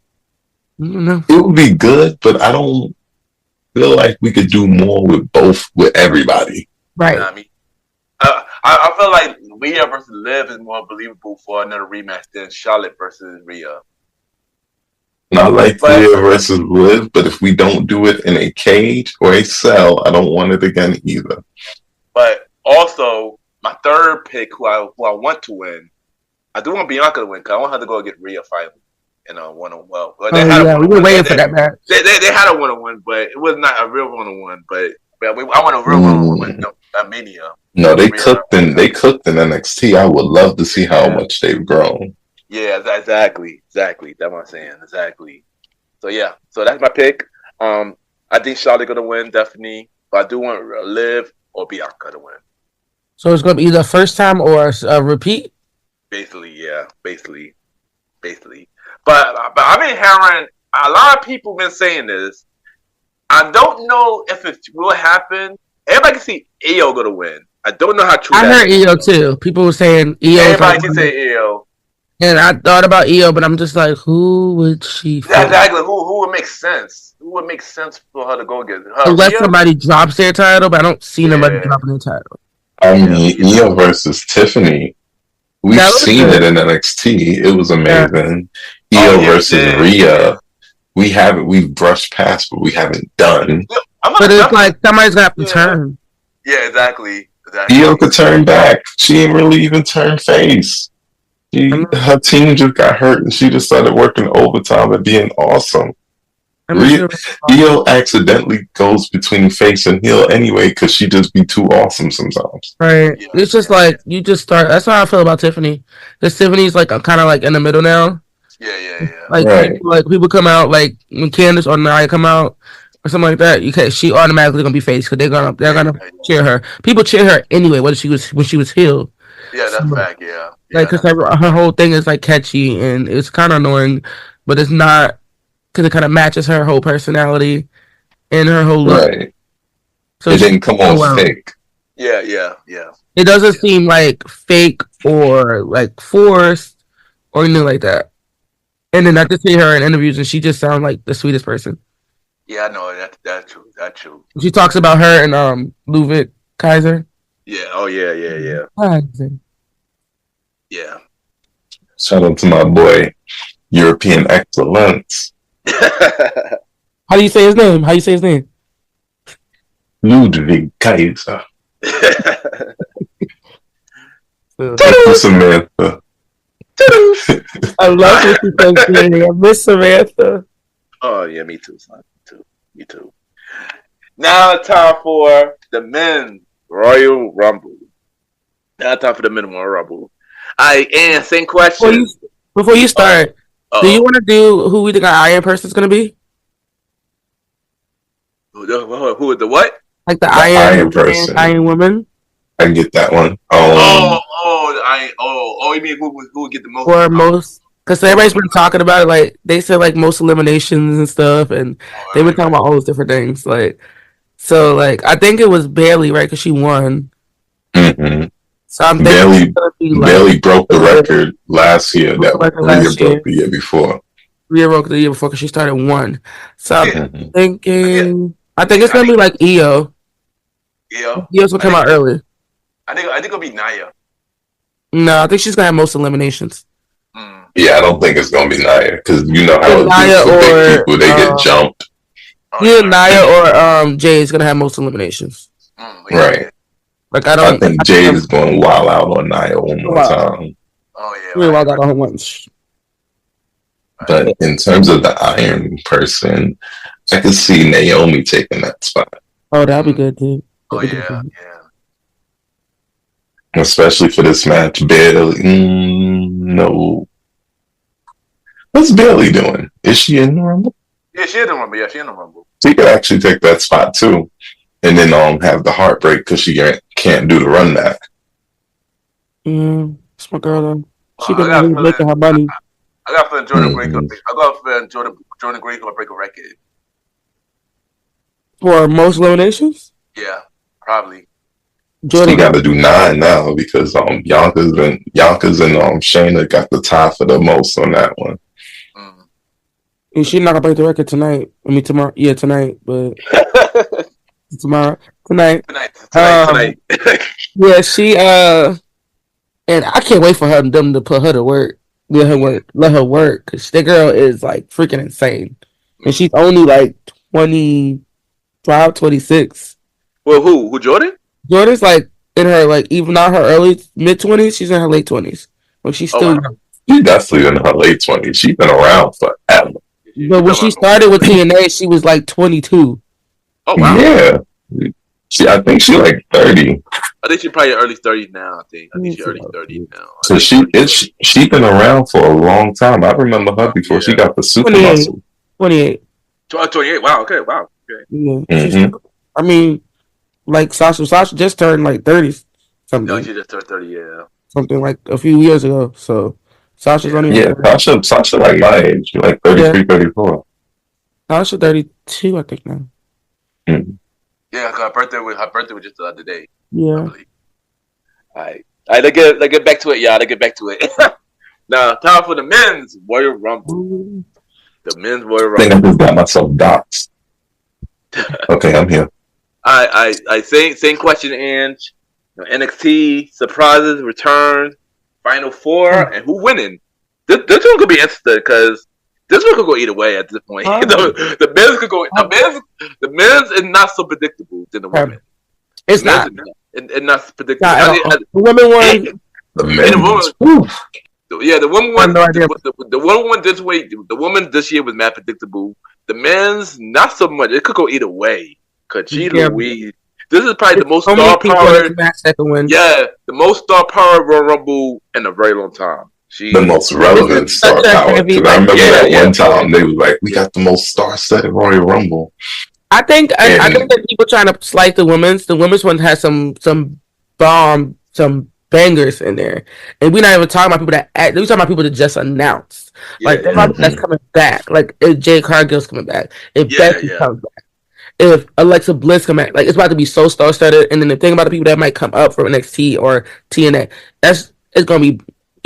No. It would be good, but I don't feel like we could do more with everybody. Right. You know what I mean, I feel like Rhea versus Liv is more believable for another rematch than Charlotte versus Rhea. Not like Rhea versus Liv, but if we don't do it in a cage or a cell, I don't want it again either. But also, my third pick, who I want to win, I do want Bianca to win because I want her to go get Rhea finally. One-on-one. We were waiting for that match. They had a one-on-one, but it was not a real one-on-one. But I want a real one-on-one. A Mania. No, they cooked in NXT. I would love to see how much they've grown. Yeah, exactly. That's what I'm saying. Exactly. So yeah, so that's my pick. I think Charlotte gonna win definitely, but I do want Liv or Bianca to win. So it's gonna be either first time or a repeat. Basically. But I've been hearing a lot of people been saying this. I don't know if it will happen. Everybody can see Io gonna win. I don't know how true. I heard Io too. People were saying Io. Everybody can say Io. And I thought about Io, but I'm just like, who would she fight? Exactly. Who would make sense? Who would make sense for her to go get her? Unless somebody drops their title, but I don't see nobody dropping their title. I mean, Io versus Tiffany. We've seen it in NXT. It was amazing. Io versus Rhea. We've brushed past, but we haven't done. But it's like somebody's got to turn. Yeah, exactly. Io could turn back. She ain't really even turned face. Her team just got hurt, and she just started working overtime and being awesome. Io accidentally goes between face and heel anyway because she just be too awesome sometimes. Right. Yeah. It's just like you just start. That's how I feel about Tiffany. Because Tiffany's like kind of like in the middle now. Yeah. Like people come out like when Candice or Nia come out or something like that. She automatically gonna be face because they're gonna cheer her. People cheer her anyway, whether she was when she was heel. Yeah, that's fact. Yeah. Like because her whole thing is like catchy and it's kind of annoying, but it's not. Because it kind of matches her whole personality and her whole look. Right. So it didn't come off fake. Yeah. It doesn't seem like fake or like forced or anything like that. And then I just see her in interviews and she just sounds like the sweetest person. Yeah, I know. That's true. That's true. She talks about her and Ludwig Kaiser. Yeah. Oh, yeah. Kaiser. Yeah. Shout out to my boy, European Excellence. How do you say his name? Ludwig Kaiser. Samantha. I love what you said. I miss Samantha. Oh yeah, me too, son. Me too. Now it's time for the men's Royal Rumble. And same question. Before you start. Do you want to do who we think our Iron Person's going to be? Who is the what? Like the Iron Person. Iron Woman? I can get that one. You mean who would get the most? Or most Because everybody's been talking about it. Like they said, like most eliminations and stuff, and they've been talking about all those different things. Like so, like I think it was Bailey, right? Because she won. Mm-hmm. So I'm thinking Bailey, it's gonna be like Bailey broke the record last year. That Rhea broke the year before. Rhea broke the year before because she started 1. So I'm Mm-hmm. I think it's gonna be like Io. Io's gonna come out early. I think it'll be Nia. No, I think she's gonna have most eliminations. Yeah, I don't think it's gonna be Nia because you know how Nia for big people they get jumped. Either Nia or Jay is gonna have most eliminations. Right. Like I think Jay is going to wild out on Nia one more time. Oh yeah, wild out on once. But in terms of the Iron person, I could see Naomi taking that spot. Oh, that'd be good, dude. Yeah. Especially for this match, Bailey. No. What's Bailey doing? Is she in the Rumble? Yeah, she in the Rumble. She could actually take that spot too, and then have the heartbreak because she can't do the run back. It's my girl though. She been making her money. I got for Jordan Greco. I got for Jordan Greco to break a record. For most eliminations? Yeah, probably. She got to do 9 now because Yonkers and Shayna got the tie for the most on that one. And she's not gonna break the record tonight. I mean tomorrow. Yeah, tonight, but tonight. Yeah, she and I can't wait for them to put her to work. Let her work, because that girl is like freaking insane, and she's only like 25, 26. Well, who Jordan? Jordan's like in her like even not her early mid-20s. She's in her late 20s. Like she's still young. She's definitely in her late 20s. She's been around forever. But when she started with TNA, she was like 22. Oh wow! Yeah, I think she's like 30. I think she's probably early 30s now. I think she's early 30s now. So she's been around for a long time. I remember her before she got the super muscle. 28. 28. Wow. Okay. Wow. Okay. Yeah. Mm-hmm. I mean, like Sasha just turned like 30 something. No, she just turned 30. Yeah. Something like a few years ago. So Sasha's only Sasha like my age, like 33, 34. Sasha 32, I think now. Mm-hmm. Yeah, her birthday was just the other day. Yeah. All right. Let's get back to it, y'all. Let's get back to it. Now, time for the men's Royal Rumble. The men's Royal Rumble. I think I just got myself doxxed. Okay, I'm here. I same question, Anj. NXT surprises, return, Final Four, and who winning? This one could be interesting because this one could go either way at this point. The men's could go. The men's is not so predictable than the women. It's not. It's not predictable. The women won. The men's. Yeah, the woman won. The woman won this way. The woman this year was mad predictable. The men's not so much. It could go either way. Cause Louise. This is probably the most star power. Yeah, the most star power Royal Rumble in a very long time. The most relevant star power. I remember that one time they was like, "We got the most star set Royal Rumble." I think that people trying to slight the women's. The women's one has some bangers in there, and we're not even talking about people that act. We're talking about people that just announced. That's coming back. Like if Jade Cargill's coming back, if Becky comes back, if Alexa Bliss come back, like it's about to be so star-studded. And then the thing about the people that might come up from NXT or TNA, it's gonna be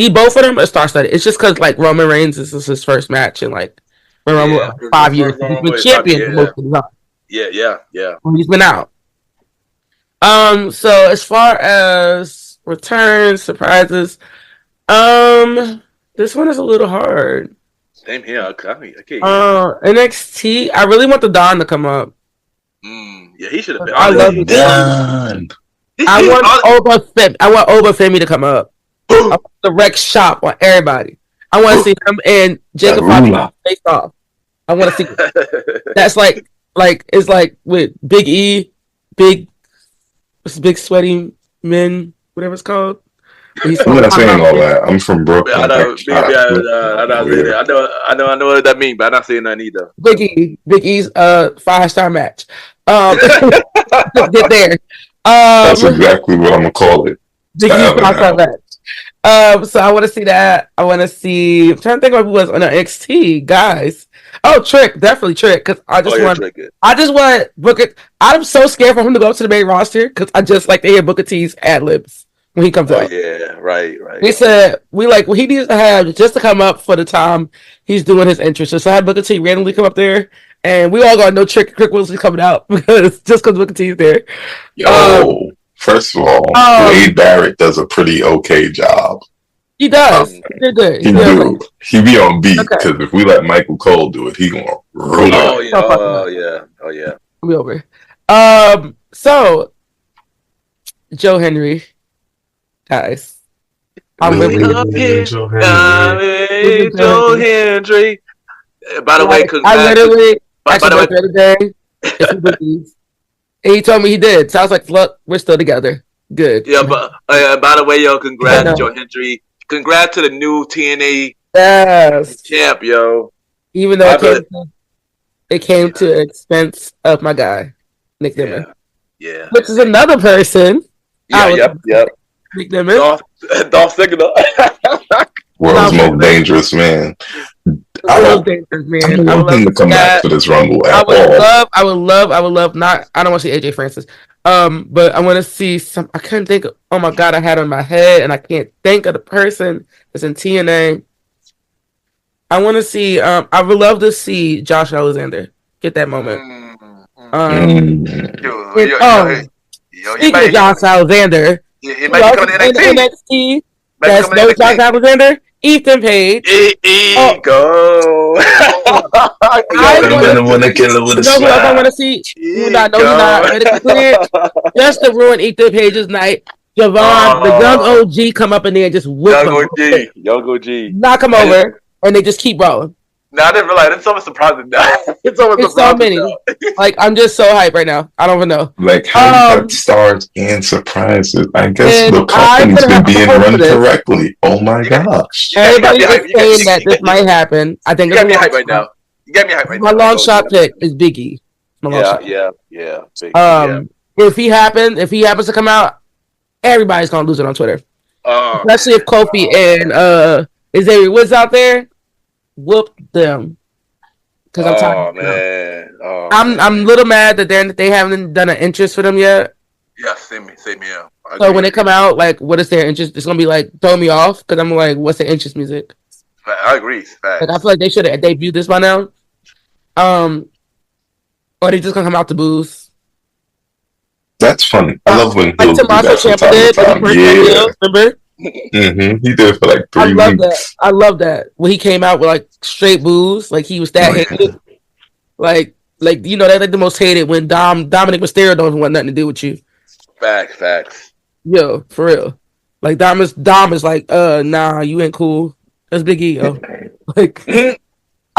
both of them are star-studded. It's just because like Roman Reigns this is his first match in like 5 years. He's been champion most of the time. Yeah. When he's been out. So as far as returns, surprises, this one is a little hard. Same here. Okay. NXT, I really want the Don to come up. Yeah, he should have been. I love the Don. I want Oba Femi to come up. I want the Rex Shop on everybody. I want to see him and Jacob face off. I want to see. That's like it's like with Big E, big sweaty men, whatever it's called. I'm not saying all that. I'm from Brooklyn. I know what that means, but I'm not saying that either. Big E's 5-star match. Get there. That's exactly what I'm gonna call it. Big E's 5-star match. So I want to see that. I want to see. I'm trying to think of who was on the NXT guys. Oh, Trick, definitely Trick. Because I just want Booker. I'm so scared for him to go to the main roster because I just like to hear Booker T's ad libs when he comes out. Yeah, right. He said what he needs to have just to come up for the time he's doing his entrance. So I had Booker T randomly come up there, and we all got no Trick Wilson coming out because Booker T's there. Yo, first of all, Wade Barrett does a pretty okay job. He does. He good. He be on beat because if we let Michael Cole do it, he gonna ruin it. Oh yeah. We'll be over. So Joe Henry, guys. I'm really up here. Joe Henry. By the way, I literally actually the other day. And he told me he did. So I was like, look, we're still together. Good. Yeah, but by the way, yo, congrats, Joe Henry. Congrats to the new TNA champ, yo. Even though it came to the expense of my guy, Nick Dimmer. Yeah. Which is another person. Yep. Nick Dimmer. Dolph Ziggler. World's most dangerous man. I don't want him to come back for this Rumble at all. I would love not. I don't want to see AJ Francis. But I want to see some. I couldn't think. Oh my god, I had it in my head, and I can't think of the person that's in TNA. I want to see. I would love to see Josh Alexander get that moment. Speaking of Josh Alexander, he might be coming to NXT. That's no Josh Alexander. Ethan Page. Go. I want to see. He's not medically cleared. Just to ruin Ethan Page's night. Javon, the young OG, come up in there and just whip him. Young OG. Knock him over, and they just keep rolling. No, I didn't realize. It's almost surprising. It's so many. Like, I'm just so hyped right now. I don't even know. Like, how you got stars and surprises. I guess the company's been being run correctly. Oh my gosh. Everybody is saying that this might happen. I think you got me hyped right now. My long shot pick is Biggie. Yeah. If he happens to come out, everybody's gonna lose it on Twitter. Especially if Kofi and Xavier Woods out there. Whoop them. Because I'm tired. Man. I'm a little mad that they haven't done an interest for them yet. Yeah, same here. So when they come out, like, what is their interest? It's gonna be like throw me off because I'm like, what's the interest music? I agree. Like, I feel like they should have debuted this by now. Or they just gonna come out to booze. That's funny. I love when like Tommaso Ciampa did. Remember? He did it for like 3 weeks. I love that when he came out with like straight booze, like he was that hated. Like you know, that's like the most hated when Dominic Mysterio don't want nothing to do with you. Facts. Yo, for real. Like Dom is like, nah, you ain't cool. That's Big E. Yo. Like, I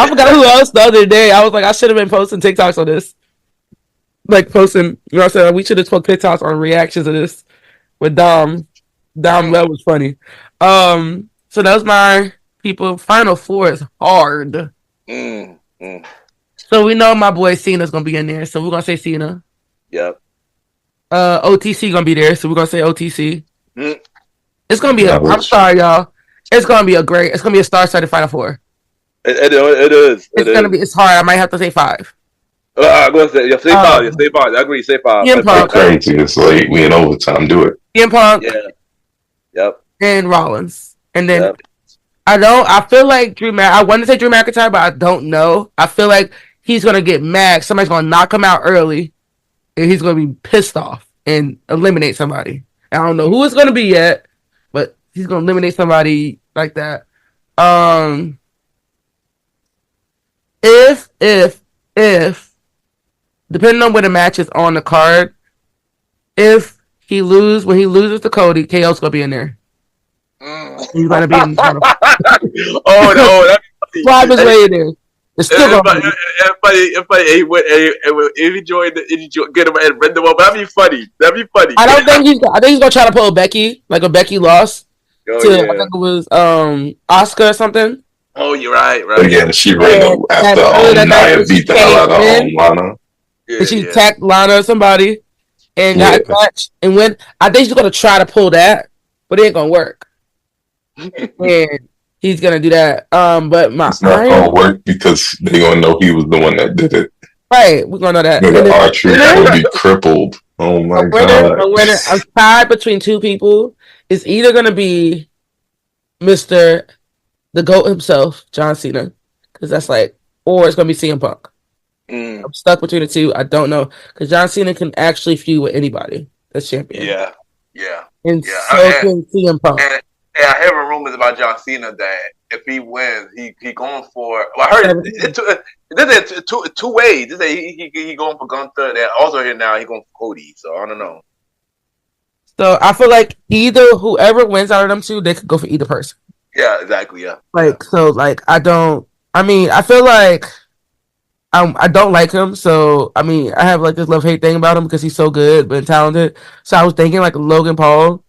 forgot who else the other day. I was like, I should have been posting TikToks on this. Like posting, you know what I'm saying? We should have put TikToks on reactions of this with Dom. That was funny. So that was my people. Final four is hard. So we know my boy Cena's gonna be in there, so we're gonna say Cena. Yep. OTC gonna be there, so we're gonna say OTC. It's gonna be I'm sorry, y'all. It's gonna be a star-studded Final Four. It is. It's hard. I might have to say 5. I'm gonna say say 5. Say 5. I agree. Say 5. Punk. Crazy. It's late. We in overtime. Do it. CM Punk. Yeah. Yep. And Rollins, and then I feel like I want to say Drew McIntyre, but I don't know. I feel like he's gonna get mad. Somebody's gonna knock him out early, and he's gonna be pissed off and eliminate somebody. I don't know who it's gonna be yet, but he's gonna eliminate somebody like that. If depending on where the match is on the card, when he loses to Cody, KO's gonna be in there. He's gonna be in the final. Oh no, that's Five is way in there. It's still gonna be. If he joined, get him and render one, that'd be funny. I think he's gonna try to pull a Becky, like a Becky loss I think it was Asuka or something. Oh, you're right. Again, she ran after Nia beat the hell out of Lana. And she attacked Lana or somebody and got touched and went. I think she's gonna try to pull that, but it ain't gonna work. and he's gonna do that. But my It's not gonna work because they gonna know he was the one that did it. right, we're gonna know that. And Nigga, then R-Truth gonna be crippled. Oh my god. a winner. I'm tied between two people. It's either gonna be Mr. the GOAT himself, John Cena, because that's like, or it's gonna be CM Punk. I'm stuck between the two. I don't know because John Cena can actually feud with anybody that's champion. Yeah. And so can CM Punk. And I hear rumors about John Cena that if he wins, he going for. Well, I heard this is two ways. This is he going for Gunther. And also here now he going for Cody. So I don't know. So I feel like either whoever wins out of them two, they could go for either person. Yeah, exactly. Yeah. Like so, like I don't. I mean, I feel like I don't like him. So I mean, I have like this love-hate thing about him because he's so good and talented. So I was thinking like Logan Paul,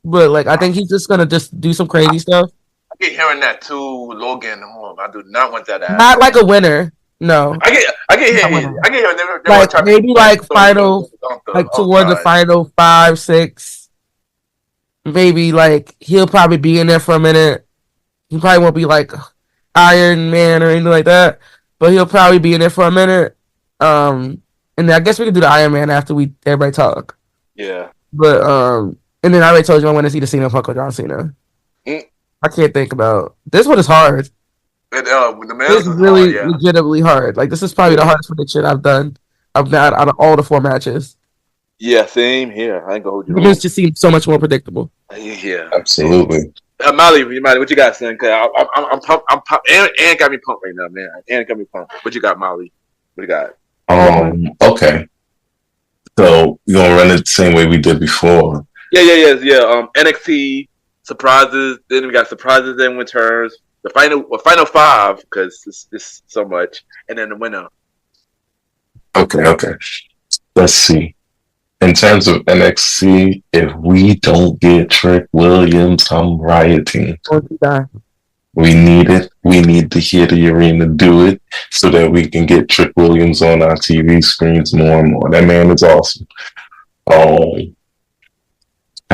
but like I think he's just gonna just do some crazy stuff. I get hearing that too, Logan. Oh, I do not want that. Not like a winner. No. I get hearing. They like maybe like final, like toward the final 5, 6. Maybe like he'll probably be in there for a minute. He probably won't be like Iron Man or anything like that, but he'll probably be in there for a minute. And then I guess we could do the Iron Man after everybody talk. Yeah. But and then I already told you I want to see the Cena Punk or John Cena. I can't think about this one is hard. It's really hard, legitimately hard. Like this is probably the hardest prediction I've done. Out of all the 4 matches. Yeah, same here. I ain't gonna hold you. It just seems so much more predictable. Yeah, absolutely. Molly, what you got, son? Cause I'm pumped. Ann got me pumped right now, man. Ann got me pumped. What you got, Molly? What you got? Okay. So we're gonna run it the same way we did before. Yeah. NXT surprises. Then we got surprises and returns. The final 5 because it's so much, and then the winner. Okay. Let's see. In terms of NXT, if we don't get Trick Williams, I'm rioting. We need it. We need to hear the arena do it so that we can get Trick Williams on our TV screens more and more. That man is awesome. Have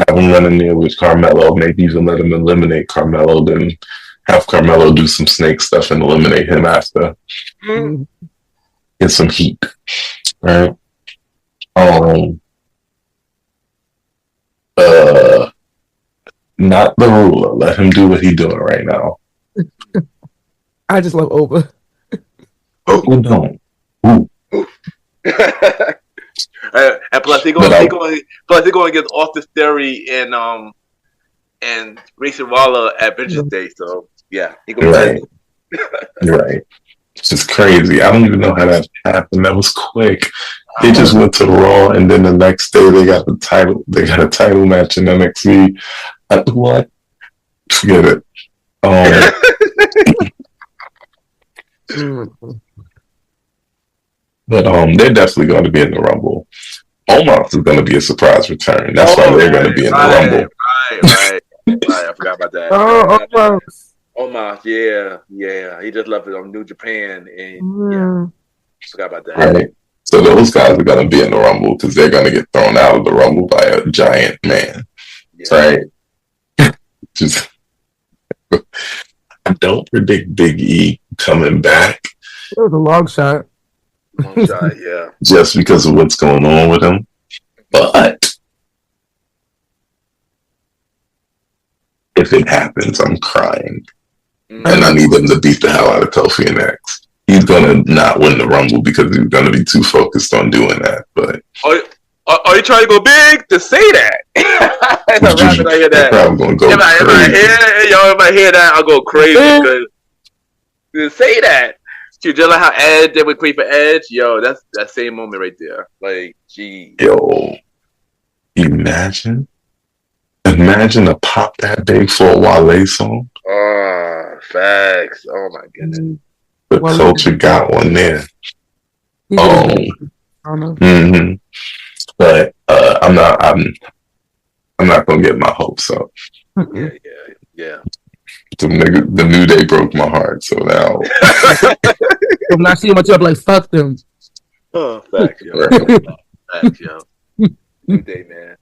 him running there with Carmelo. Maybe even let him eliminate Carmelo, then have Carmelo do some snake stuff and eliminate him after. Get some heat. Right? Not the ruler. Let him do what he's doing right now. I just love Oba. Who don't? Who? And plus he going against Austin Theory and Grayson Waller at Vengeance Day. So yeah, he going right. It's just crazy. I don't even know how that happened. That was quick. They just went to Raw, and then the next day they got the title. They got a title match in NXT. What? Forget it. But they're definitely going to be in the Rumble. Omos is going to be a surprise return. That's why they're going to be in the Rumble. Right. I forgot about that. Omos, yeah. He just left it on New Japan, and forgot about that. Right. So those guys are going to be in the Rumble because they're going to get thrown out of the Rumble by a giant man. Right? Just, I don't predict Big E coming back. It was a long shot. Yeah. Just because of what's going on with him. But if it happens, I'm crying. And I need them to beat the hell out of Kofi next. He's going to not win the Rumble because he's going to be too focused on doing that. But are you trying to go big to say that? I hear that. I'm going to go if I hear that, I'll go crazy because to say that. Just like how Edge did with Creep for Edge, that's that same moment right there. Like, gee. Yo, imagine a pop that big for a Wale song. Facts. Oh my goodness. The culture got one there. But I'm not gonna get my hopes up. Yeah. The New Day broke my heart, so now I'm not seeing much up. Like fuck them. Facts, yo. Facts, yo. New Day, man.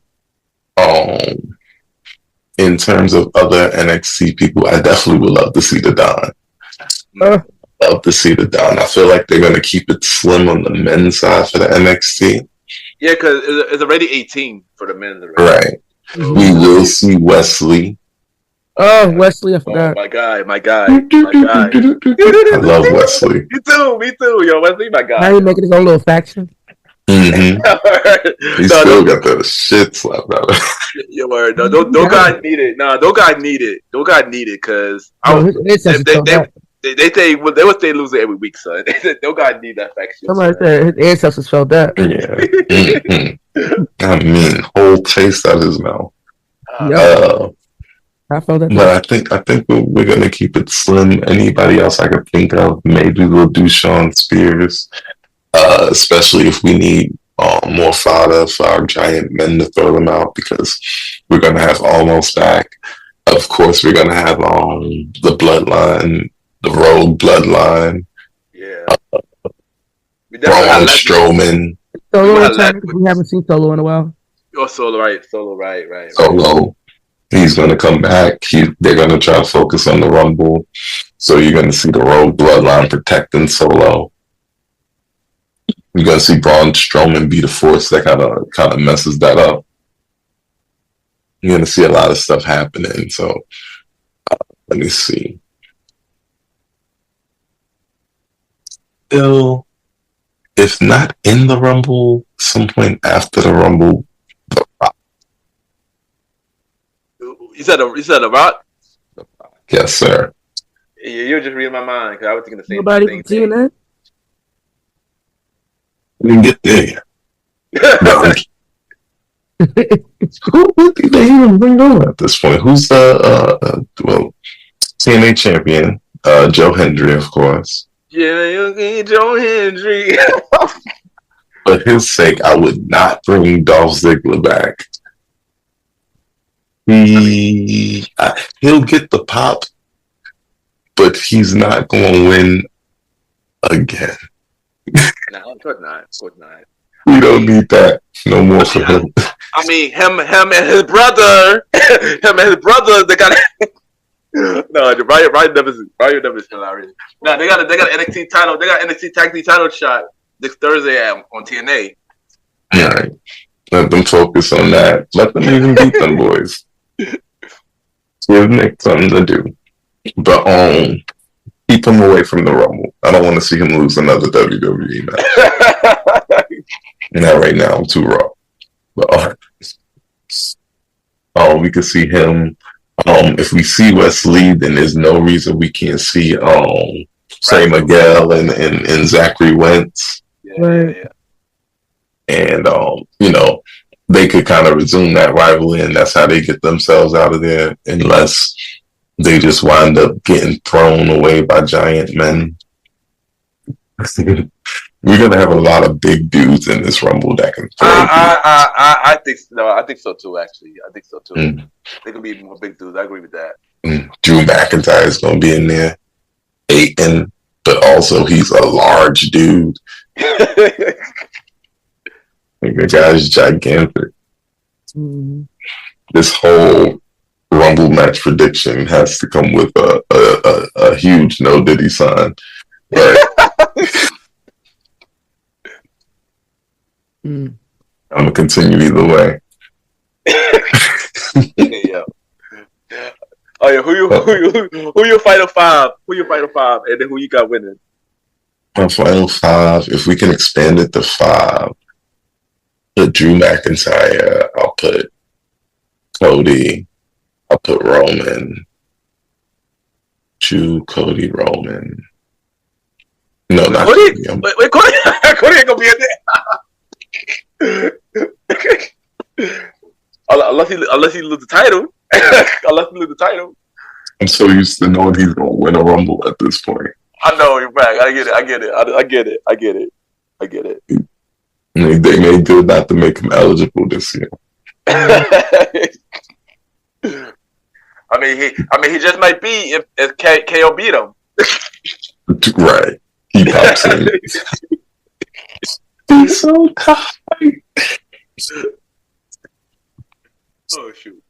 in terms of other NXT people, I definitely would love to see the Don. Love to see the Don. I feel like they're going to keep it slim on the men's side for the NXT. Yeah, because it's already 18 for the men. Right. So, we will see Wesley. Oh, Wesley, I forgot. Oh, my guy. I love Wesley. Me too. Yo, Weslly, my guy. Now he's making his own little faction. Mm-hmm. He still got the shit slapped out of him. Your word. No, don't God need it. Nah, don't God need it. Don't God need it, because they would stay losing every week, son. They said, don't God need that faction. Somebody said his ancestors felt that. Yeah. I mean, whole taste out of his mouth. I felt that. But I think we're gonna keep it slim. Anybody else I could think of? Maybe we'll do Sean Spears, especially if we need more fodder for our giant men to throw them out, because we're gonna have Almost back. Of course, we're gonna have the Bloodline, the Rogue Bloodline. Yeah. Braun Strowman. We haven't seen Solo in a while. Oh, Solo, right. Solo. He's going to come back. They're going to try to focus on the Rumble. So you're going to see the Rogue Bloodline protecting Solo. You're going to see Braun Strowman be the force that kind of messes that up. You're going to see a lot of stuff happening. So let me see. Still, if not in the Rumble, some point after the Rumble, The Rock. You said The Rock? Yes, sir. You're just reading my mind, because I was thinking the same thing. Nobody seeing that? We didn't get there yet. Who did they even bring on at this point? Who's the TNA champion? Joe Hendry, of course. Yeah, Joe Hendry. For his sake, I would not bring Dolph Ziggler back. He'll get the pop, but he's not going to win again. No, of course not. We don't need that no more for him. I mean, him and his brother, they got. No, Ryan Neville is hilarious. No, they got NXT title. They got NXT tag team title shot this Thursday on TNA. All right, let them focus on that. Let them even beat them boys. Give Nick something to do, but keep him away from the Rumble. I don't want to see him lose another WWE match. Not right now. I'm too raw. But we could see him. If we see Wesley, then there's no reason we can't see Say Miguel and Zachary Wentz. Yeah. And they could kind of resume that rivalry, and that's how they get themselves out of there, unless they just wind up getting thrown away by giant men. We're gonna have a lot of big dudes in this Rumble that can throw. I think so too. Actually, I think so too. They can be more big dudes. I agree with that. Drew McIntyre is gonna be in there, Aiken, but also he's a large dude. The guy's gigantic. This whole Rumble match prediction has to come with a huge no Diddy sign. But I'm gonna continue either way. Yeah. Oh yeah, who your final five? Who your final five, and then who you got winning? My final five, if we can expand it to five, put Drew McIntyre, I'll put Cody, I'll put Roman. Drew, Cody, Roman. No, not Cody. Cody. Wait, Cody ain't gonna be in there. unless he lose the title. Unless he lose the title. I'm so used to knowing he's gonna win a Rumble at this point. I know you're back. I get it. They made good not to make him eligible this year. I mean, he just might be if KO beat him. Right. He pops in. He's so tight. Oh shoot.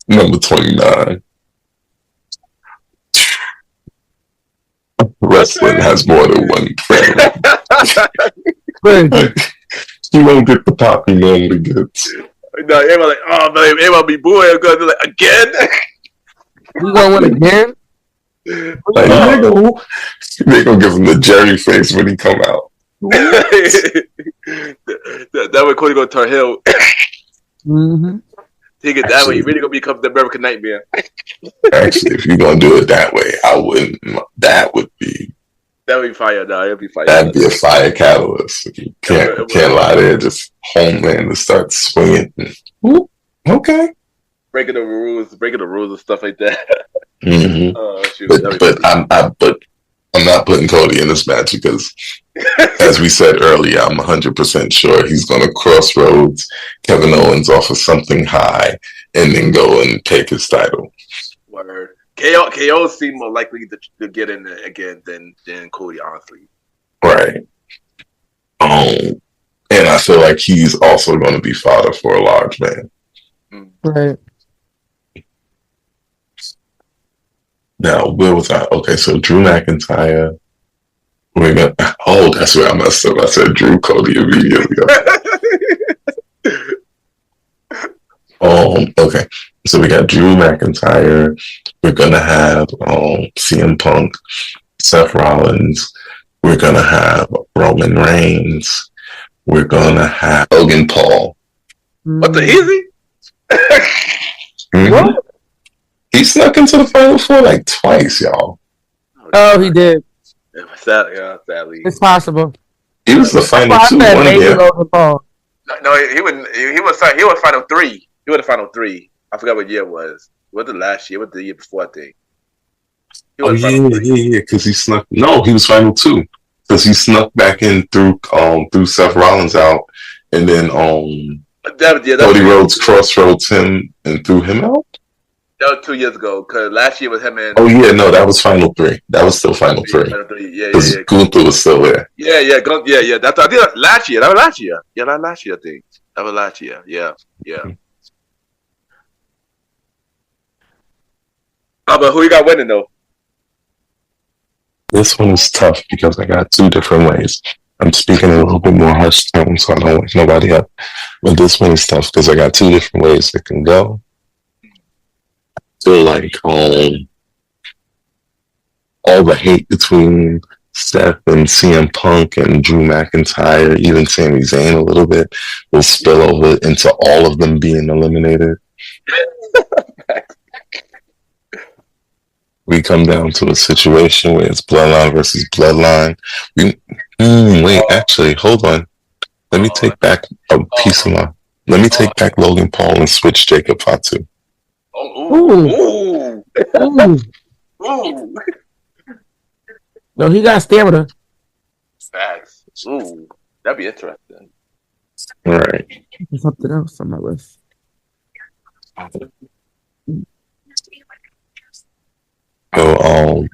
Number 29. Wrestling has more than one family. You won't get the pop you normally gets. No, everybody like, oh man, everybody be booing because they're like, again. You gonna win again? Like they gonna give him the Jerry face when he come out. That way Cody gonna turn heel. Mm-hmm. Take it that way, you really gonna become the American Nightmare. Actually, if you're gonna do it that way, I wouldn't. That would be fire. No, it'd be fire. That'd be a fire catalyst. You can't lie there. Just homeland to start swinging. Ooh, okay. Breaking the rules and stuff like that. Mm-hmm. Shoot, but I'm not putting Cody in this match because, as we said earlier, I'm 100% sure he's going to crossroads Kevin Owens off of something high and then go and take his title. Word. KO seemed more likely to get in there again than Cody, honestly. Right. And I feel like he's also going to be fodder for a large man. Right. Now, where was I? Okay, so Drew McIntyre. That's where I messed up. I said Drew Cody immediately. Okay. So we got Drew McIntyre. We're gonna have CM Punk, Seth Rollins. We're gonna have Roman Reigns. We're gonna have Logan Paul. What the easy? Mm-hmm. What? He snuck into the Final Four like twice, y'all. Oh, he did. Sadly. It's possible. He was the final two one year. No, he was final three. He was the final three. I forgot what year it was. What the last year? What the year before? I think. Yeah. Because he snuck. No, he was final two. Because he snuck back in through Seth Rollins out, and then Cody Rhodes crossroads him and threw him out. That was 2 years ago, because last year was him and... Oh, yeah, no, that was final three. That was still final three. Yeah. Gunther was still there. Yeah. I think last year. That was last year. Yeah, that was last year, I think. That was last year. Yeah. But who you got winning, though? This one is tough, because I got two different ways. I'm speaking in a little bit more harsh tone, so I don't wake nobody up. But this one is tough, because I got two different ways it can go. Feel like all the hate between Seth and CM Punk and Drew McIntyre, even Sami Zayn a little bit, will spill over into all of them being eliminated. We come down to a situation where it's bloodline versus bloodline. Wait, actually, hold on. Let me take back a piece of my... Let me take back Logan Paul and switch Jacob Fatu. Ooh. No, he got stamina. Facts. Ooh, that'd be interesting. All right. There's something else on my list. So,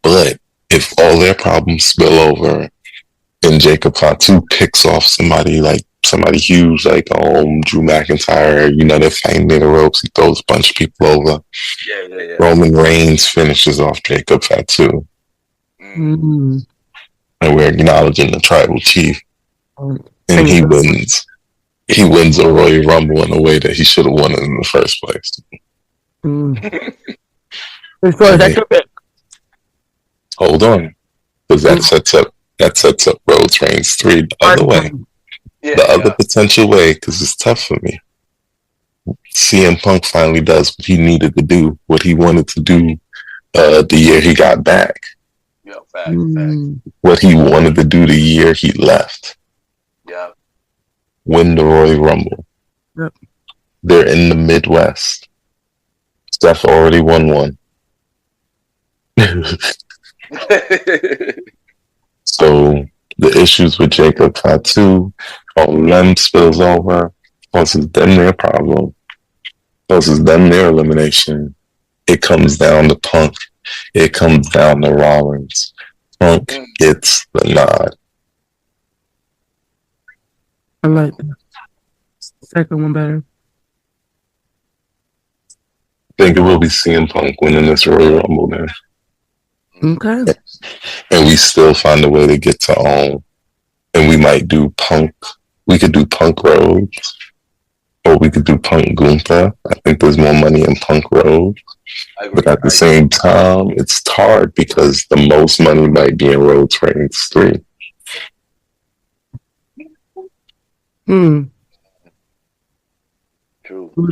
but if all their problems spill over and Jacob Fatu picks off somebody huge like Drew McIntyre, they're fighting near the ropes, he throws a bunch of people over. Yeah. Roman Reigns finishes off Jacob Fatu. Mm-hmm. And we're acknowledging the tribal chief. And he wins. He wins a Royal Rumble in a way that he should have won it in the first place. Hold on. Because that sets up Rhodes Reigns 3 the other way. The other potential way, because it's tough for me. CM Punk finally does what he needed to do, what he wanted to do the year he got back. Yeah, facts. What he wanted to do the year he left. Yeah. Win the Royal Rumble. Yep. They're in the Midwest. Steph already won one. So the issues with Jacob Fatu, all them spills over, causes them their problem, causes them their elimination. It comes down to Punk. It comes down to Rollins. Punk gets the nod. I like that. Second one better. think it will be CM Punk winning this Royal Rumble, man. Okay. And we still find a way to get to and we might do Punk. We could do Punk Rhodes, or we could do Punk Gunther. I think there's more money in Punk Rhodes. But at the same time, it's hard because the most money might be in Rhodes Reigns 3. True.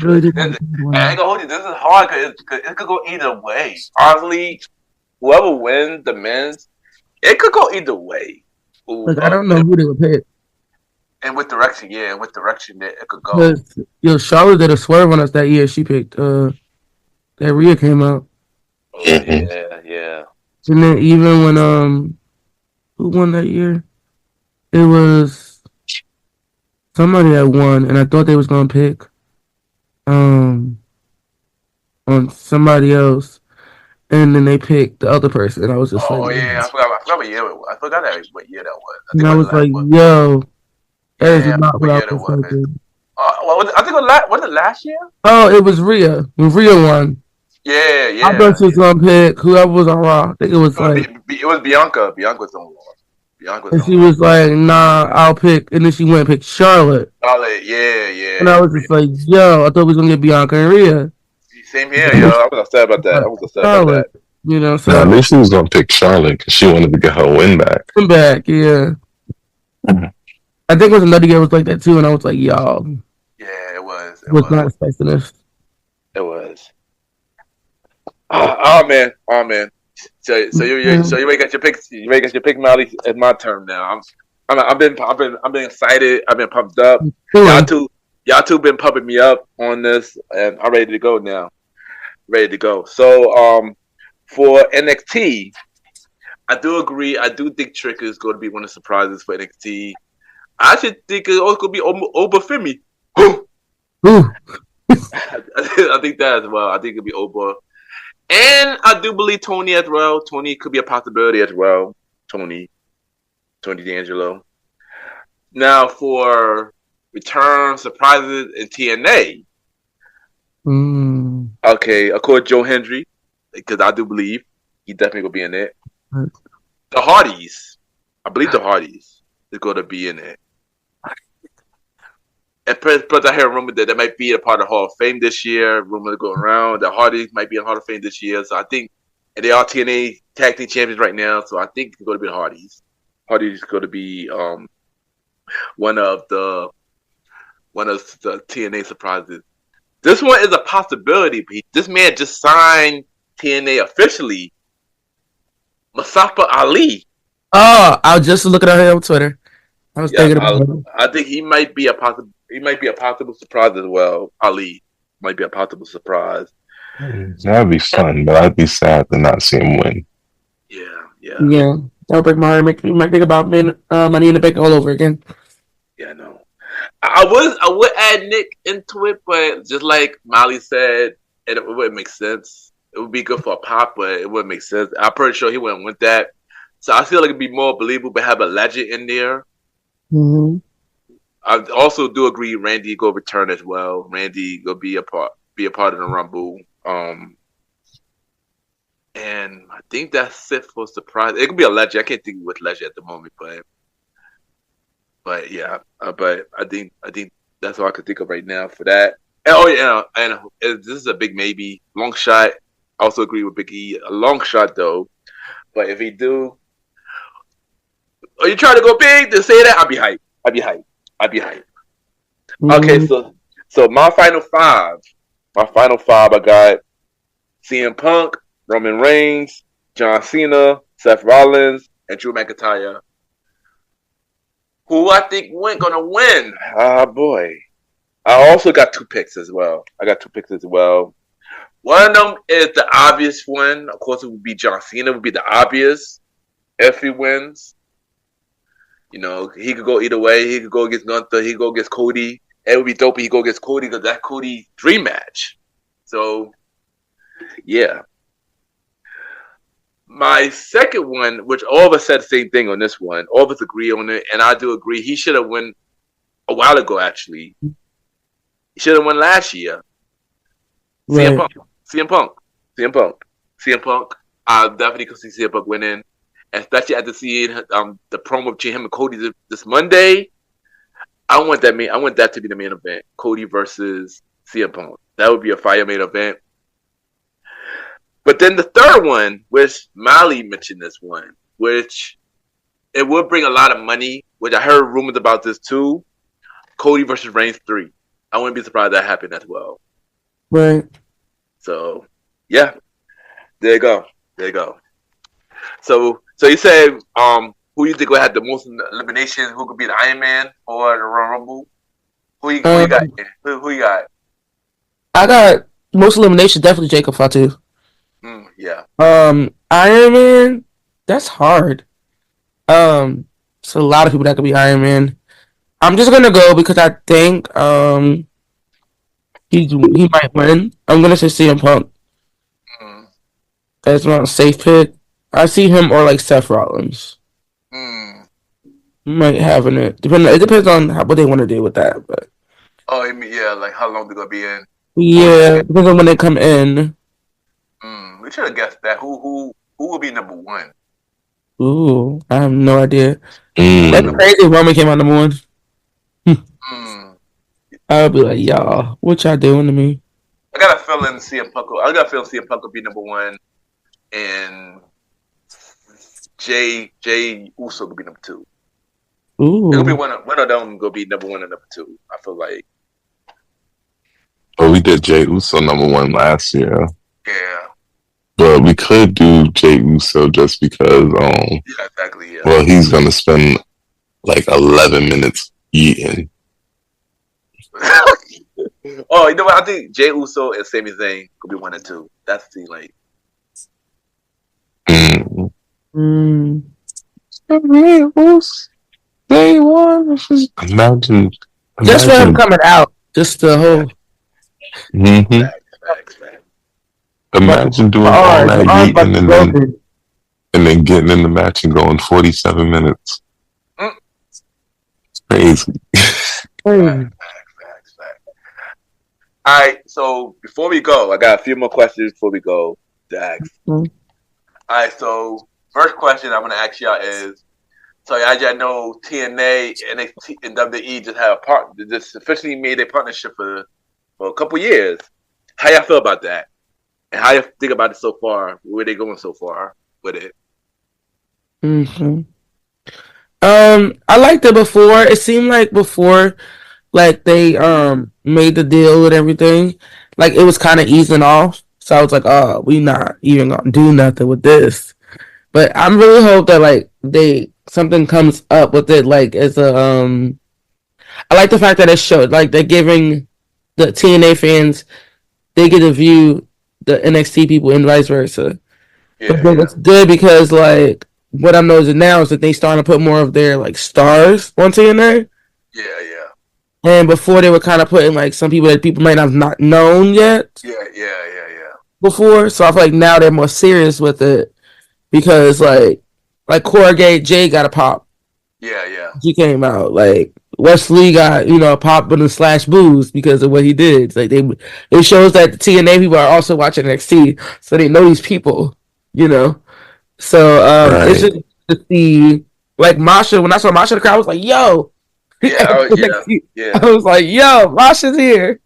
I ain't gonna hold you. This is hard because it could go either way. Honestly, whoever wins the men's, it could go either way. Like, I don't know who they would pick. And what direction, it could go. Yo, Charlotte did a swerve on us that year. She picked that Rhea came out. Oh, yeah. And then even when who won that year? It was somebody that won, and I thought they was gonna pick on somebody else, and then they picked the other person, and I was just I forgot what year it was. I forgot what year that was. I was like, yo, that is not what I was thinking. I think was it last year? Oh, it was Rhea. When Rhea won. Yeah. I thought she was gonna pick whoever was on Raw. I think it was it was Bianca. Bianca was on Raw. And she was like, nah, I'll pick. And then she went and picked Charlotte. Charlotte, yeah. And I was just like, yo, I thought we was going to get Bianca and Rhea. Same here, yo. I was upset about that. You know, so. I knew she was going to pick Charlotte because she wanted to get her win back. Yeah. I think it was another year was like that too. And I was like, y'all. Yeah, it was. It was not expecting this. It was. Oh man. So you may get your pick. You may get your pick, Molly. It's my turn now. I've been excited. I've been pumped up. Y'all two been pumping me up on this, and I'm ready to go now. So for NXT, I do agree. I do think Trick is going to be one of the surprises for NXT. I should think it's also going to be Oba Femi. I think that as well. I think it'll be Oba. And I do believe Tony as well. Tony could be a possibility as well. Tony D'Angelo. Now for return surprises in TNA. Okay, of course Joe Hendry, because I do believe he definitely will be in it. The Hardys. I believe the Hardys is going to be in it. And plus, I hear a rumor that they might be a part of the Hall of Fame this year. Rumors go around. The Hardys might be in the Hall of Fame this year. So I think, and they are TNA Tag Team Champions right now. So I think it's going to be the Hardys. Hardys is going to be one of the TNA surprises. This one is a possibility. This man just signed TNA officially. Mustafa Ali. Oh, I was just looking at him on Twitter. I was thinking about him. I think he might be a possible. He might be a possible surprise as well. Ali might be a possible surprise. That'd be fun, but I'd be sad to not see him win. Yeah. That'll break my heart. Make me think about Money in the Bank all over again. Yeah, no. I would add Nick into it, but just like Molly said, it wouldn't make sense. It would be good for a pop, but it wouldn't make sense. I'm pretty sure he wouldn't want that. So I feel like it'd be more believable to have a legend in there. Mm-hmm. I also do agree Randy go return as well. Randy go be a part of the Rumble. And I think that's it for surprise. It could be a legend. I can't think of what legend at the moment, but yeah. But I think that's all I can think of right now for that. And this is a big maybe, long shot. I also agree with Big E, a long shot though. But if he do, are you trying to go big to say that? I'd be hyped. Mm-hmm. Okay, so my final five. I got CM Punk, Roman Reigns, John Cena, Seth Rollins, and Drew McIntyre. Who I think gonna win? Boy. I also got two picks as well. One of them is the obvious one. Of course, it would be John Cena. Would be the obvious if he wins. You know, he could go either way. He could go against Gunther. He could go against Cody. It would be dope if he go against Cody because that's Cody's dream match. So, yeah. My second one, which all of us said the same thing on this one. All of us agree on it, and I do agree. He should have won a while ago, actually. He should have won last year. Right. CM Punk. CM Punk. CM Punk. I definitely could see CM Punk winning, especially after seeing the promo between him and Cody this Monday. I want that to be the main event. Cody versus CM Punk. That would be a fire main event. But then the third one, which Mali mentioned this one, which it would bring a lot of money, which I heard rumors about this too. Cody versus Reigns 3. I wouldn't be surprised that happened as well. Right. So, yeah. There you go. So you said who you think will have the most eliminations? Who could be the Iron Man or the Royal Rumble? Who you got? Who you got? I got most eliminations. Definitely Jacob Fatu. Yeah. Iron Man. That's hard. It's a lot of people that could be Iron Man. I'm just gonna go because I think he might win. I'm gonna say CM Punk. That's not a safe pick. I see him or like Seth Rollins. Might having it. It depends on what they want to do with that. But like how long they're gonna be in. Yeah, depends on when they come in. We should have guessed that. Who will be number one? Ooh, I have no idea. That's crazy. If Roman came out number one. I would be like, y'all, what y'all doing to me? I got a feeling CM Punk will be number one, and Jay Uso will be number two. Ooh, it'll be one of them. Will be number one and number two. I feel like. Oh, we did Jay Uso number one last year. Yeah. But we could do Jay Uso just because. Yeah, exactly. Yeah. Well, he's gonna spend like 11 minutes eating. Oh, you know what? I think Jay Uso and Sami Zayn could be 1 and 2. That's the like. Day one. Imagine just for him coming out, just the whole. Facts. Imagine doing all that eating and then getting in the match and going 47 minutes. It's crazy. Facts. All right, so before we go, I got a few more questions before we go to ask. All right, so first question I want to ask y'all is, so as y'all know, TNA, NXT, and WWE just officially made a partnership for a couple years. How y'all feel about that? And how you think about it so far? Where they going so far with it? I liked it before. It seemed like before, like they made the deal and everything, like it was kind of easing off. So I was like, oh, we not even gonna do nothing with this. But I really hope that like something comes up with it. Like as a I like the fact that it showed like they're giving the TNA fans, they get to view the NXT people and vice versa. But it's good because like what I'm noticing now is that they starting to put more of their like stars on TNA. Yeah. And before they were kind of putting like some people that people might have not known yet. Yeah. Before, so I feel like now they're more serious with it because like Corrugate Jay got a pop. Yeah. He came out like Wesley got a pop with a slash booze because of what he did. Like it shows that the TNA people are also watching NXT, so they know these people. So right. It's just to see like Masha. When I saw Masha, the crowd was like, "Yo." Yeah. I was like, "Yo, Masha's here."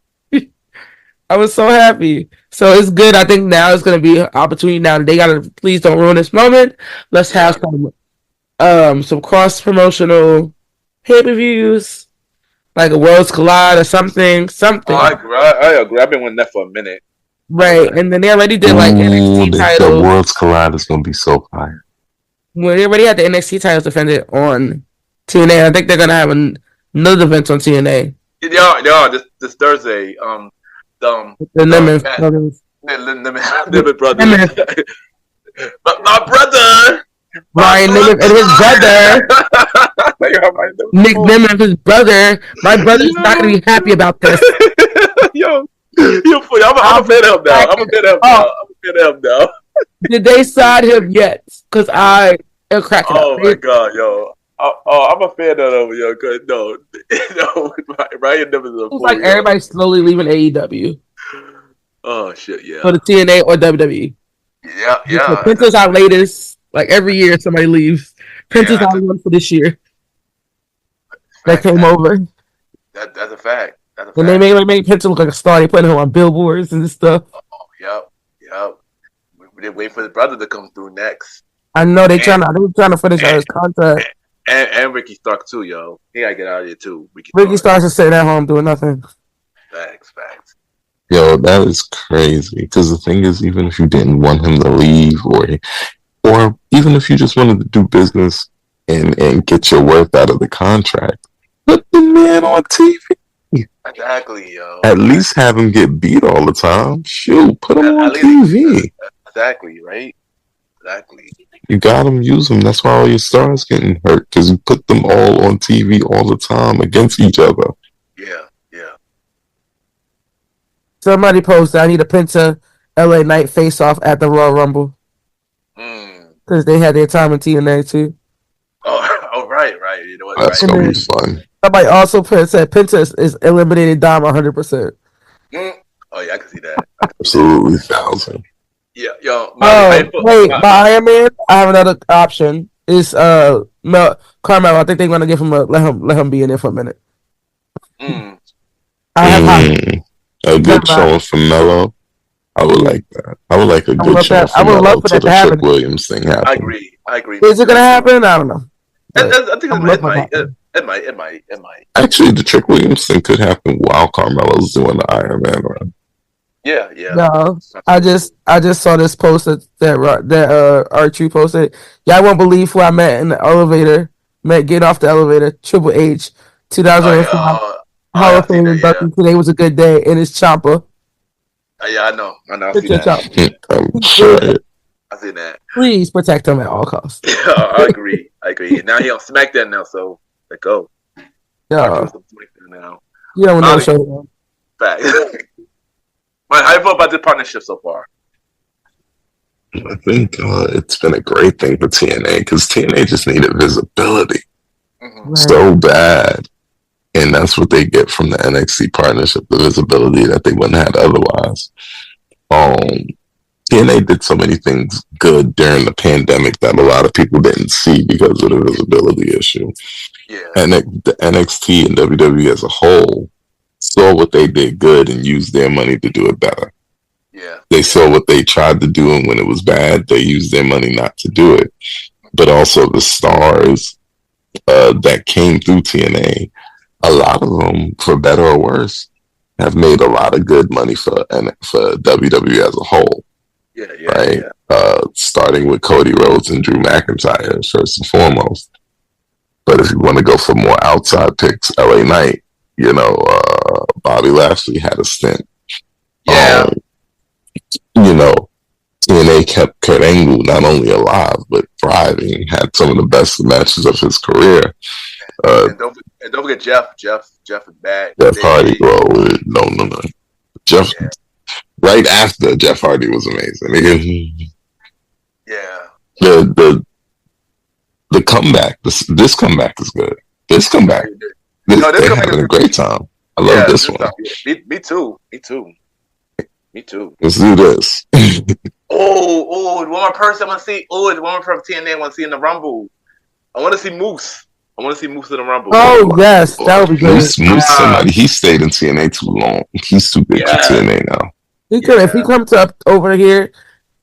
I was so happy. So it's good. I think now it's gonna be an opportunity. Now they gotta please don't ruin this moment. Let's have some cross promotional pay-per-views, like a Worlds Collide or something. Oh, I agree. I've been wanting that for a minute. Right, and then they already did like NXT titles. The Worlds Collide is gonna be so fire. Well, they already had the NXT titles defended on TNA. I think they're gonna have another event on TNA. Yeah, this Thursday. The Lemon Brothers. Lemon Brothers. But my brother, Ryan Lemon and his brother, Nick Lemon and his brother. My brother's not gonna be happy about this. Yo, I'm a fan of him now. Did they sign him yet? Because I am cracking up. Oh my god, yo. I'm a fan of them, yo. Cause no, Ryan Lemon is a fool. It's like everybody's slowly leaving AEW. Oh shit, yeah. for the TNA or WWE. Yeah. Penta's our latest. Like every year, somebody leaves. Penta's our one for this year. That came over. That's a fact. That's a And they fact. make Penta look like a star. They put him on billboards and stuff. Oh, yep. We did wait for his brother to come through next. I know they trying to finish out his contract. And Ricky Stark too, yo. He gotta get out of here too. Ricky Stark's just sitting at home doing nothing. Facts. Yo, that is crazy. Because the thing is, even if you didn't want him to leave, or even if you just wanted to do business and get your worth out of the contract, put the man on TV. Exactly, yo. At least have him get beat all the time. Shoot, put him on TV. Exactly, right? Exactly. You got him, use him. That's why all your stars getting hurt, because you put them all on TV all the time against each other. Yeah. Somebody posted, I need a Penta LA Knight face off at the Royal Rumble. Because they had their time in TNA too. Oh, right. You know what? That's going to be fun. Somebody also said Penta is eliminated Dom 100%. Oh, yeah, I can see that. Absolutely 1,000. Yeah, yo. Wait, Iron Man, I have another option. It's Carmelo. I think they're gonna give him let him be in there for a minute. A good showing for Melo. I would like that. I would like a good showing for Melo to the Trick Williams thing happen. I agree. Is it gonna happen? I don't know. I think it might. Actually, the Trick Williams thing could happen while Carmelo's doing the Iron Man run. Yeah. No, I just saw this post that R-Truth posted. Y'all won't believe who I met in the elevator. Get off the elevator. Triple H, 2005 Hall of Fame induction. Today was a good day, and it's Ciampa. Yeah, I know. I see that. I'm sure. I see that. Please protect him at all costs. Yeah, I agree. Now he on SmackDown now, so let go. Yeah. Now. You don't know show. Fact. How you feel about this partnership so far? I think it's been a great thing for TNA because TNA just needed visibility so bad. And that's what they get from the NXT partnership, the visibility that they wouldn't have otherwise. TNA did so many things good during the pandemic that a lot of people didn't see because of the visibility issue. Yeah. And the NXT and WWE as a whole saw what they did good and used their money to do it better. Yeah. They saw what they tried to do, and when it was bad, they used their money not to do it. But also the stars that came through TNA, a lot of them, for better or worse, have made a lot of good money for WWE as a whole. Yeah. Right? Starting with Cody Rhodes and Drew McIntyre, first and foremost. But if you want to go for more outside picks, LA Knight, Bobby Lashley had a stint. Yeah. TNA kept Kurt Angle not only alive, but thriving, had some of the best matches of his career. And don't forget Jeff. Jeff is bad. Jeff Hardy, no. Jeff, right after Jeff Hardy was amazing. Yeah. The comeback, this comeback is good. They're having a great time. I love this one. Me too. Let's do this. One more person I want to see. One more from TNA I want to see in the Rumble. I want to see Moose. I want to see Moose in the Rumble. Oh, yes. That would be good. Moose somebody. He stayed in TNA too long. He's too big for TNA now. If he comes up over here,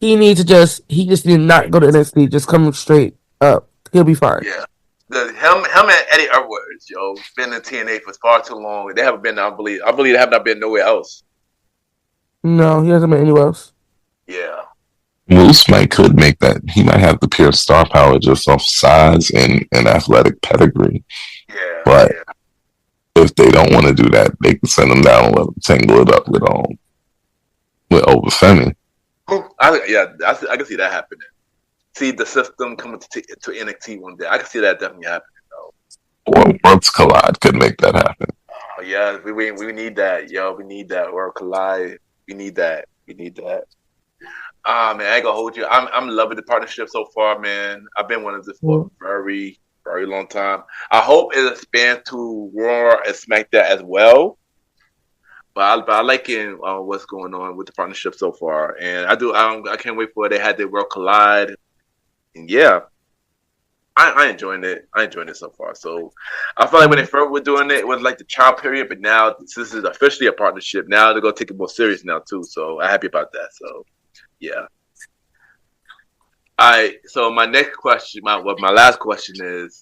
he just need not go to NXT. Just come straight up. He'll be fine. Yeah. Him and Eddie Edwards, been in TNA for far too long. They haven't been, I believe they have not been nowhere else. No, he hasn't been anywhere else. Yeah. Moose could make that. He might have the pure star power just off size and athletic pedigree. Yeah. But if they don't want to do that, they can send him down and let him tangle it up with Obafemi. I can see that happening. See the system coming to NXT one day. I can see that definitely happening, though. Or Worlds Collide could make that happen. Oh yeah, we need that, yo. We need that World Collide. We need that. Man, I ain't gonna hold you. I'm loving the partnership so far, man. I've been wanting this for a very, very long time. I hope it expands to Raw and SmackDown as well. but I liking what's going on with the partnership so far, and I can't wait for it. They had their world collide, and yeah, I enjoying it. I enjoying it so far. So I felt like when they first were doing it, it was like the trial period, but now this is officially a partnership. Now they're gonna take it more serious now too. So I'm happy about that. So yeah. All right. So my next question, my last question is,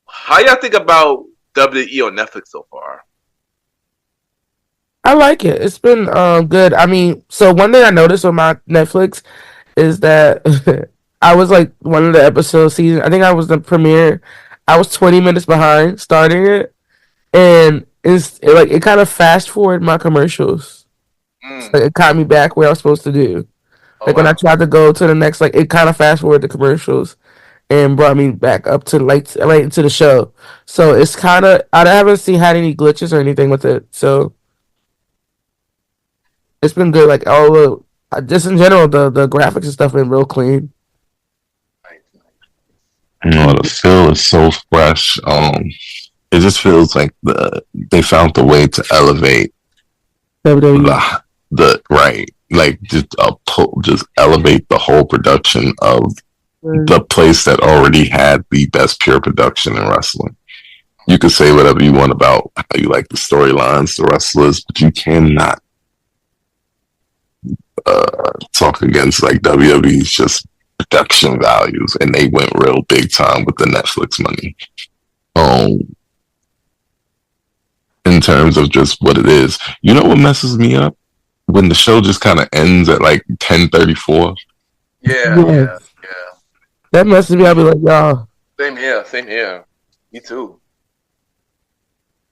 how y'all think about WWE on Netflix so far? I like it. It's been good. I mean, so one thing I noticed on my Netflix is that I was like one of the episode season. I think I was the premiere. I was 20 minutes behind starting it, and it kind of fast forward my commercials. So it caught me back where I was supposed to do. Like when I tried to go to the next, like it kind of fast forward the commercials and brought me back up to like right into the show. So it's kind of I haven't had any glitches or anything with it. So it's been good. Like all the just in general, the graphics and stuff been real clean. The feel is so fresh. It just feels like they found the way to elevate WWE. the right, like just elevate the whole production of the place that already had the best pure production in wrestling. You could say whatever you want about how you like the storylines, the wrestlers, but you cannot talk against like WWE's just production values, and they went real big time with the Netflix money. In terms of just what it is, you know what messes me up when the show just kind of ends at like 10:34. Yeah. That messes me up. Be like, y'all. Same here. Me too.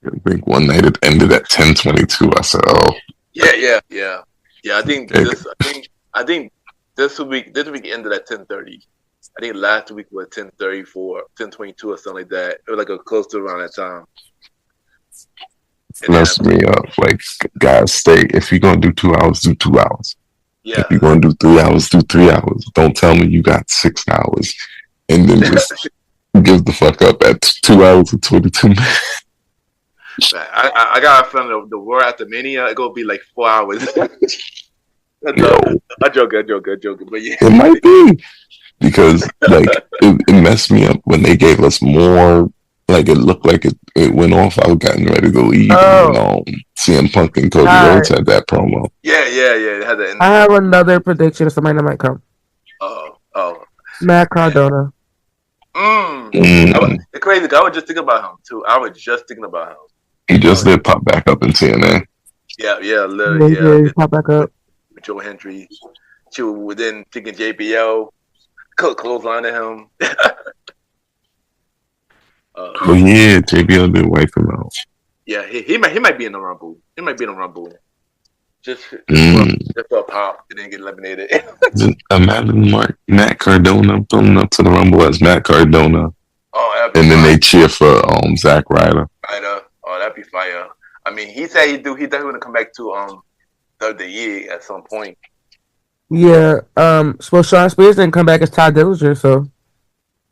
I think one night it ended at 10:22. I said, "Oh, yeah." I think this week ended at 10:30. I think last week was 10:34, 10:22 or something like that. It was like close to around that time. Mess me up. Like, guys, stay. If you're gonna do 2 hours, do 2 hours. Yeah. If you're gonna do 3 hours, do 3 hours. Don't tell me you got 6 hours and then just give the fuck up at 2 hours and 22 minutes. I got a feeling the war after Mania, it's gonna be like 4 hours. I joke, but yeah. It might be. Because like it messed me up when they gave us more. Like it looked like it went off. I was getting ready to leave. CM Punk and Cody Rhodes had that promo. Yeah. It had that. I have another prediction of somebody that might come. Matt Cardona. It's crazy. I was just thinking about him too. He just did pop back up in TNA. Yeah, literally. Pop back up. With Joe Hendry. She was then thinking JBL. Clothesline to him. But yeah, JBL did wipe him out. Yeah, he might be in the Rumble. Just for a pop, he didn't get eliminated. Imagine Matt Cardona pulling up to the Rumble as Matt Cardona. And then they cheer for Zack Ryder. That'd be fire. I mean, he said he thought he was gonna come back to WWE at some point. Yeah. So Sean Spears didn't come back as Todd Dillinger, so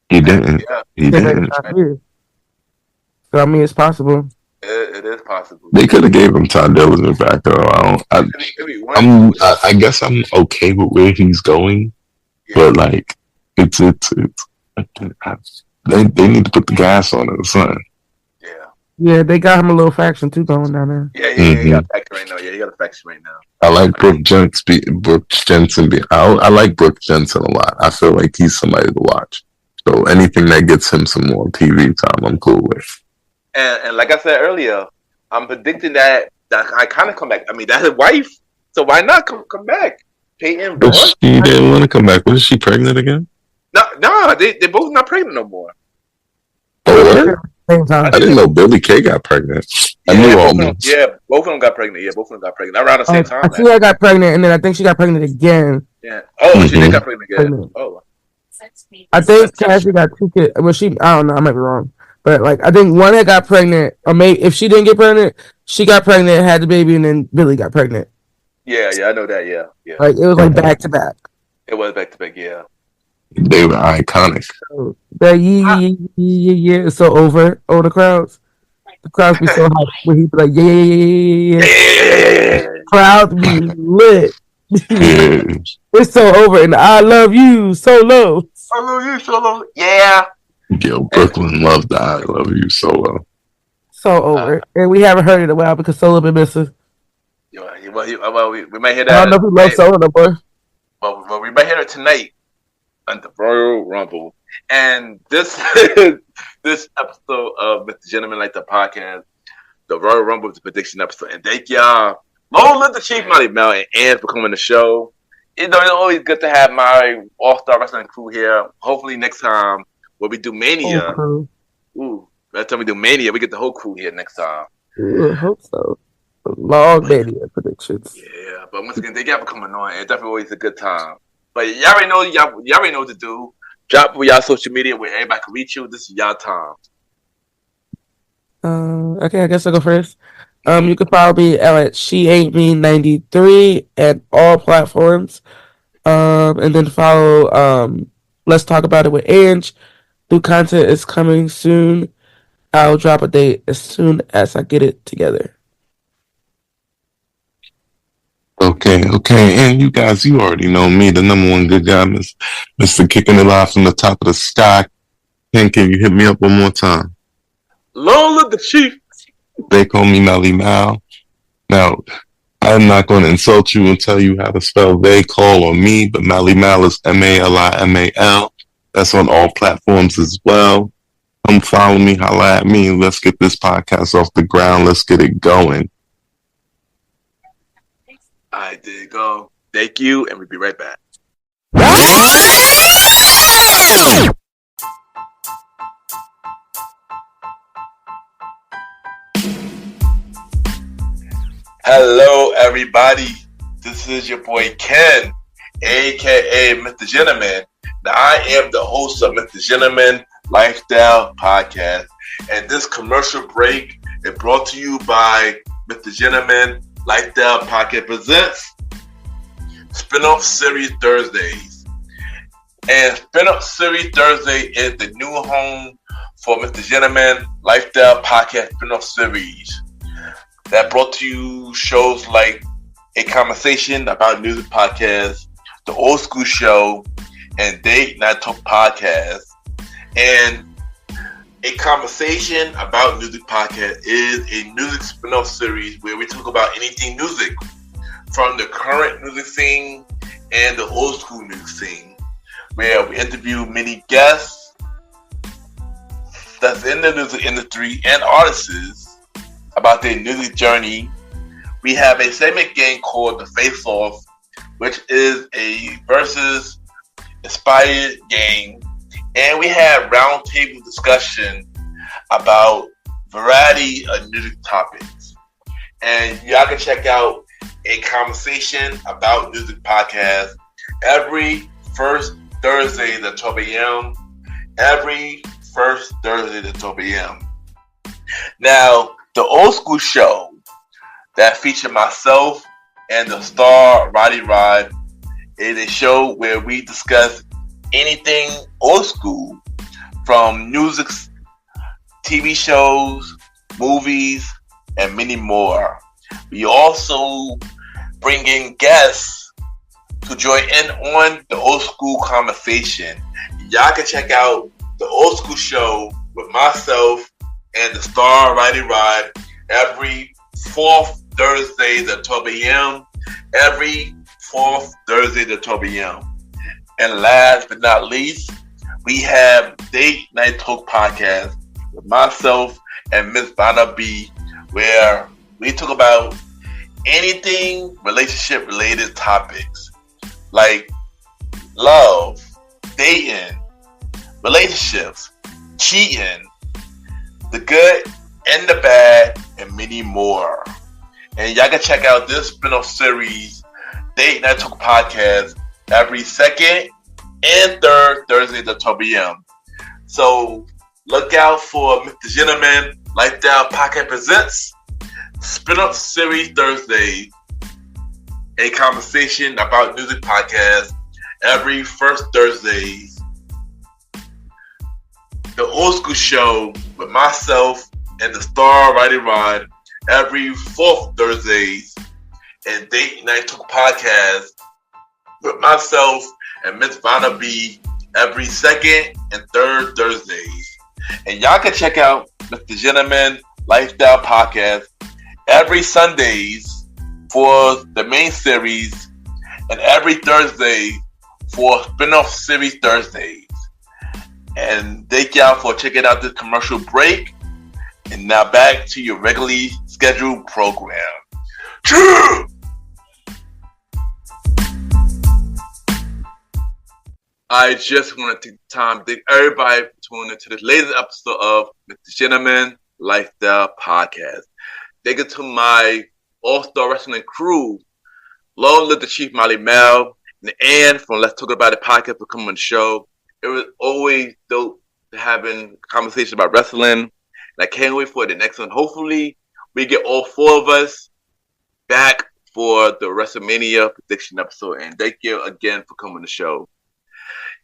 he didn't. He didn't. So I mean, it's possible. It is possible. They could have gave him Todd Dillinger back though. I guess I'm okay with where he's going, but like it's they need to put the gas on it or something. Yeah, they got him a little faction too going down there. Yeah, he got a faction right now. Yeah, he got a faction right now. I like Brooke Jensen. I like Brooke Jensen a lot. I feel like he's somebody to watch. So anything that gets him some more TV time, I'm cool with. And like I said earlier, I'm predicting that I kind of come back. I mean, that's his wife, so why not come back? Peyton, but she didn't want to come back. Was she pregnant again? No, they both not pregnant no more. Oh, I didn't know Billy Kay got pregnant. I knew almost. Both of them got pregnant. Around the same time. I see her got pregnant, and then I think she got pregnant again. Yeah. Oh, she did got pregnant again. Oh. I think Cassie got 2 kids. Well, I don't know. I might be wrong. But, like, I think one that got pregnant, or maybe if she didn't get pregnant, she got pregnant, had the baby, and then Billy got pregnant. Yeah, I know that, yeah. Like, it was, like, back-to-back. It was back-to-back, yeah. They were iconic. So, that yeah, it's so over the crowds. The crowd be so hot when he be like, yeah, yeah, yeah, yeah, yeah. Yeah. Crowd be lit. Yeah. It's so over, and I love you solo. I love you solo. Yeah. Yo, Brooklyn loved the I Love You Solo. So over, and we haven't heard it in a while because Solo been missing. Well, we might hear I don't that. know if we love Solo no more. Well, we might hear it tonight on the Royal Rumble. And this this episode of Mr. Gentleman Like the Podcast, the Royal Rumble is the prediction episode. And thank y'all. Long live the Chief Malimal and Anj for coming to the show. You know, it's always good to have my all-star wrestling crew here. Hopefully next time when we do Mania, next time we do Mania, we get the whole crew here next time. I hope so. Long Mania predictions. Yeah, but once again, thank y'all for coming on. It's definitely always a good time. But y'all already know what to do. Drop for y'all social media where everybody can reach you. This is y'all time. Okay, I guess I'll go first. You can follow me at SheAintMe93 at all platforms. And then follow Let's Talk About It with Anj. New content is coming soon. I'll drop a date as soon as I get it together. Okay. And you guys, you already know me, the number one good guy, Mr. Kicking It Off from the top of the sky. Ken, can you hit me up one more time? Long live the Chief. They call me Malimal. Now, I'm not going to insult you and tell you how to spell they call or me, but Malimal is Malimal. That's on all platforms as well. Come follow me, holla at me, and let's get this podcast off the ground. Let's get it going. I did go. Thank you, and we'll be right back. Hello, everybody. This is your boy Ken, aka Mr. Gentleman. Now, I am the host of Mr. Gentleman Lifestyle Podcast, and this commercial break is brought to you by Mr. Gentleman Lifestyle Podcast presents Spin-off Series Thursdays. And Spin-off Series Thursday is the new home for Mr. Gentleman Lifestyle Podcast Spin-off Series that brought to you shows like A Conversation About Music Podcast, The Old School Show, and Date Night Talk Podcast. And A Conversation About Music Podcast is a music spin-off series where we talk about anything music, from the current music scene and the old school music scene, where we interview many guests that's in the music industry and artists about their music journey. We have a segment game called The Face Off, which is a versus inspired game. And we have roundtable discussion about variety of music topics. And y'all can check out A Conversation About Music Podcast every first Thursday at 12 a.m. Every first Thursday at 12 a.m. Now, the Old School Show that featured myself and the star Roddy Rod is a show where we discuss anything old school, from music, TV shows, movies, and many more. We also bring in guests to join in on the old school conversation. Y'all can check out the Old School Show with myself and the star Roddy Rod every fourth Thursday at 12 a.m. Every fourth Thursday at 12 a.m. And last but not least, we have Date Night Talk Podcast with myself and Miss Vanna B, where we talk about anything relationship related topics like love, dating, relationships, cheating, the good and the bad, and many more. And y'all can check out this spin-off series, Date Night Talk Podcast, every second and third Thursday at 12 p.m. So look out for Mr. Gentleman Lifestyle Podcast presents Spin-off Series Thursday, A Conversation About Music Podcast every first Thursdays. The Old School Show with myself and the Star Riding Rod every fourth Thursdays, and Date Night Talk Podcast with myself and Miss Vanna B every second and third Thursdays. And y'all can check out MrGentleman Lifestyle Podcast every Sundays for the main series and every Thursday for spin-off series Thursdays. And thank y'all for checking out this commercial break. And now back to your regularly scheduled program. True! I just want to take the time to thank everybody for tuning into this latest episode of MrGentleman Lifestyle Podcast. Thank you to my all-star wrestling crew, long live the Chief Malimal, and Ann from Let's Talk About It podcast for coming on the show. It was always dope having conversations about wrestling, and I can't wait for the next one. Hopefully, we get all four of us back for the WrestleMania prediction episode, and thank you again for coming on the show.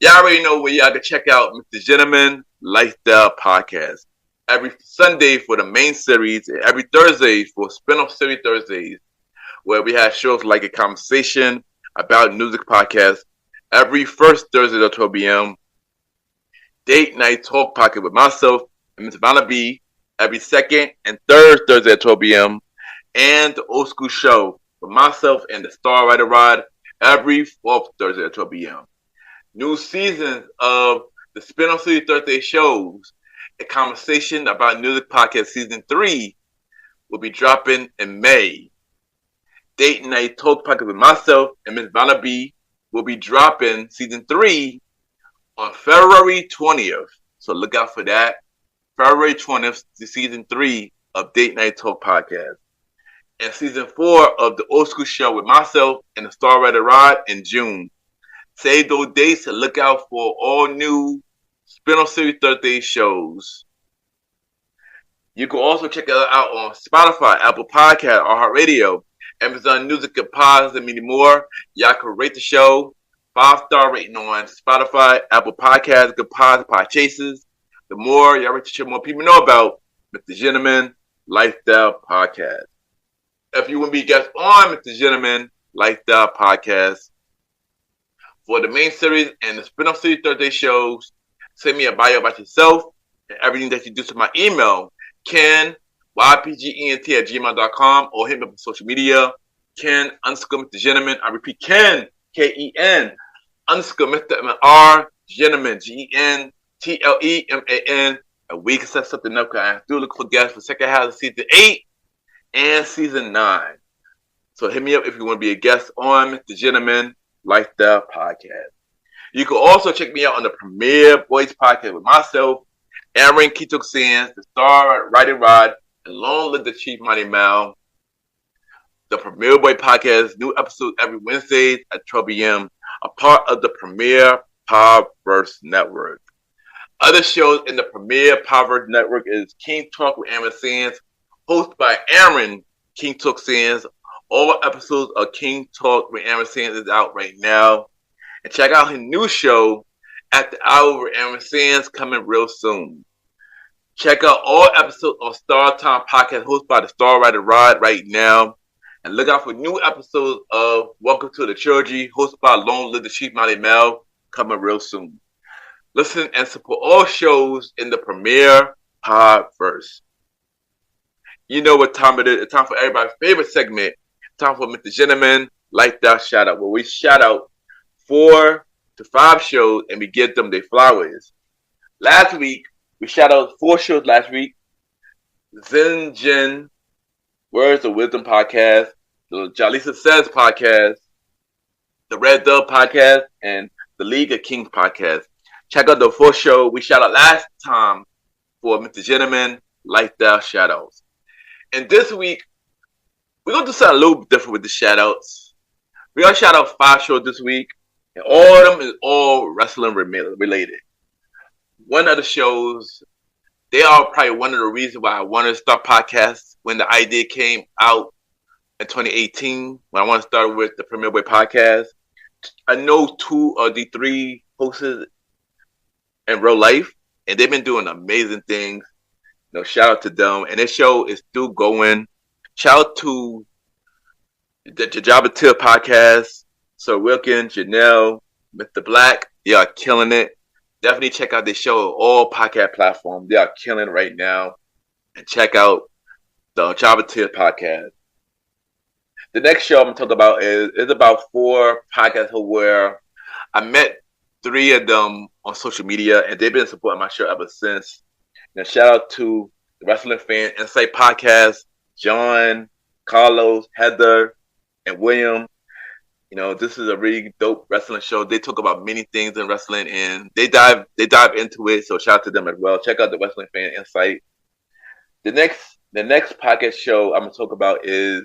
Y'all already know where y'all can check out MrGentleman Lifestyle Podcast every Sunday for the main series and every Thursday for spin-off series Thursdays, where we have shows like a conversation about music podcast every first Thursday at 12 p.m. Date Night Talk Podcast with myself and Miss Vanna B every second and third Thursday at 12 p.m. and the Old School Show with myself and the Star Rider Rod every fourth Thursday at 12 p.m. New seasons of the spin-off series Thursday shows, a conversation about music podcast season 3 will be dropping in May. Date Night Talk Podcast with myself and Miss Vanna B will be dropping season 3 on February 20th. So look out for that. February 20th, season 3 of Date Night Talk Podcast. And season 4 of the Old School Show with myself and the Star Rider Rod in June. Save those dates and look out for all new spin-off series Thursday shows. You can also check us out on Spotify, Apple Podcast, iHeartRadio, Amazon Music, and Pods, and many more. Y'all can rate the show 5-star rating on Spotify, Apple Podcasts, Good Pods, Podchasers. The more y'all rate the show, more people know about MrGentleman Lifestyle Podcast. If you want to be a guest on MrGentleman Lifestyle Podcast for the main series and the spin-off series Thursday shows, send me a bio about yourself and everything that you do to my email, Ken, YPGENT@gmail.com, or hit me up on social media, Ken _MrGentleman. I repeat, Ken, KEN _Mr. Gentleman, GENTLEMAN. And we can set something up because I do look for guests for second half of season 8 and season 9. So hit me up if you want to be a guest on MrGentleman Lifestyle Podcast. You can also check me out on the Premier Boyz podcast with myself, Aaron Keatok Sands, the Star Riding Rod, and long live the Chief Malimal. The Premier Boy podcast, new episodes every Wednesdays at 12 p.m., a part of the Premier Powerverse Network. Other shows in the Premier Powerverse Network is King Talk with Aaron Sands, hosted by Aaron King Talk Sands. All episodes of King Talk with Aaron Sands is out right now. And check out his new show, At the Hour with Aaron Sands, coming real soon. Check out all episodes on Star Time Podcast hosted by the Star Rider Rod right now. And look out for new episodes of Welcome to the Trilogy hosted by Long Live the Chief Malimal, coming real soon. Listen and support all shows in the Premier Podverse. You know what time it is. It's time for everybody's favorite segment. Time for MrGentleman Lifestyle Shout Out, where we shout out 4 to 5 shows and we give them their flowers. Last week, we shout out 4 shows last week. Zen Jen, Words of Wisdom podcast, the Jalisa Says podcast, the Red Dove podcast, and the League of Kings podcast. Check out the 4 show we shout out last time for MrGentleman Lifestyle Shout Outs. And this week, we're going to do something a little different with the shout-outs. We're going to shout out 5 shows this week, and all of them is all wrestling related. One of the shows, they are probably one of the reasons why I wanted to start podcasts when the idea came out in 2018, when I wanted to start with the Premier Boy podcast. I know 2 of the 3 hosts in real life, and they've been doing amazing things. Shout out to them. And this show is still going. Shout out to the Jabba Till podcast, Sir Wilkins, Janelle, Mr. Black. They are killing it. Definitely check out this show on all podcast platforms. They are killing it right now. And check out the Jabba Till podcast. The next show I'm going to talk about is about 4 podcasts where I met 3 of them on social media, and they've been supporting my show ever since. Shout out to the Wrestling Fan Insight Podcast, John, Carlos, Heather, and William. This is a really dope wrestling show. They talk about many things in wrestling, and they dive into it. So shout out to them as well. Check out the Wrestling Fan Insight. The next podcast show I'm gonna talk about is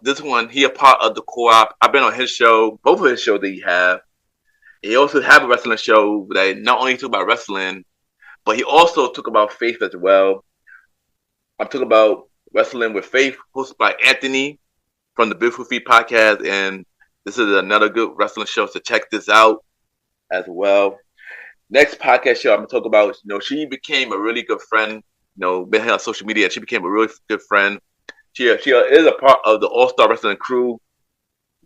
this one. He a part of the Co-op. I've been on his show, both of his shows that he have. He also have a wrestling show that not only talk about wrestling, but he also talk about faith as well. I'm talking about Wrestling with Faith, hosted by Anthony from the Beautiful Feet podcast, and this is another good wrestling show, so check this out as well. Next podcast show I'm gonna talk about, she became a really good friend. Been here on social media, and she became a really good friend. She is a part of the All-Star Wrestling crew.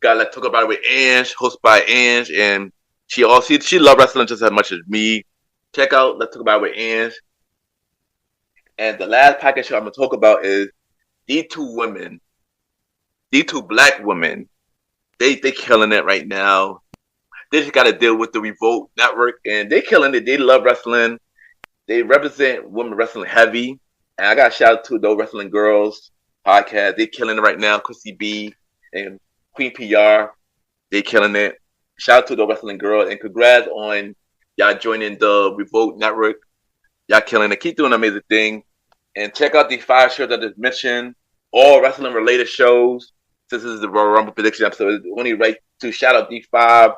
Got to talk about it with Anj, hosted by Anj, and she loves wrestling just as much as me. Check out Let's Talk About It with Anj. And the last podcast show I'm gonna talk about is these 2 women, these 2 black women. They killing it right now. They just got to deal with the Revolt Network, and they killing it. They love wrestling. They represent women wrestling heavy, and I got to shout out to those Wrestling Girls podcast. They killing it right now. Chrissy B and Queen PR, they killing it. Shout out to the Wrestling Girls, and congrats on y'all joining the Revolt Network. Y'all killing it. Keep doing an amazing thing. And check out these 5 shows I just mentioned, all wrestling related shows. Since this is the Royal Rumble prediction episode, it's only right to shout out these 5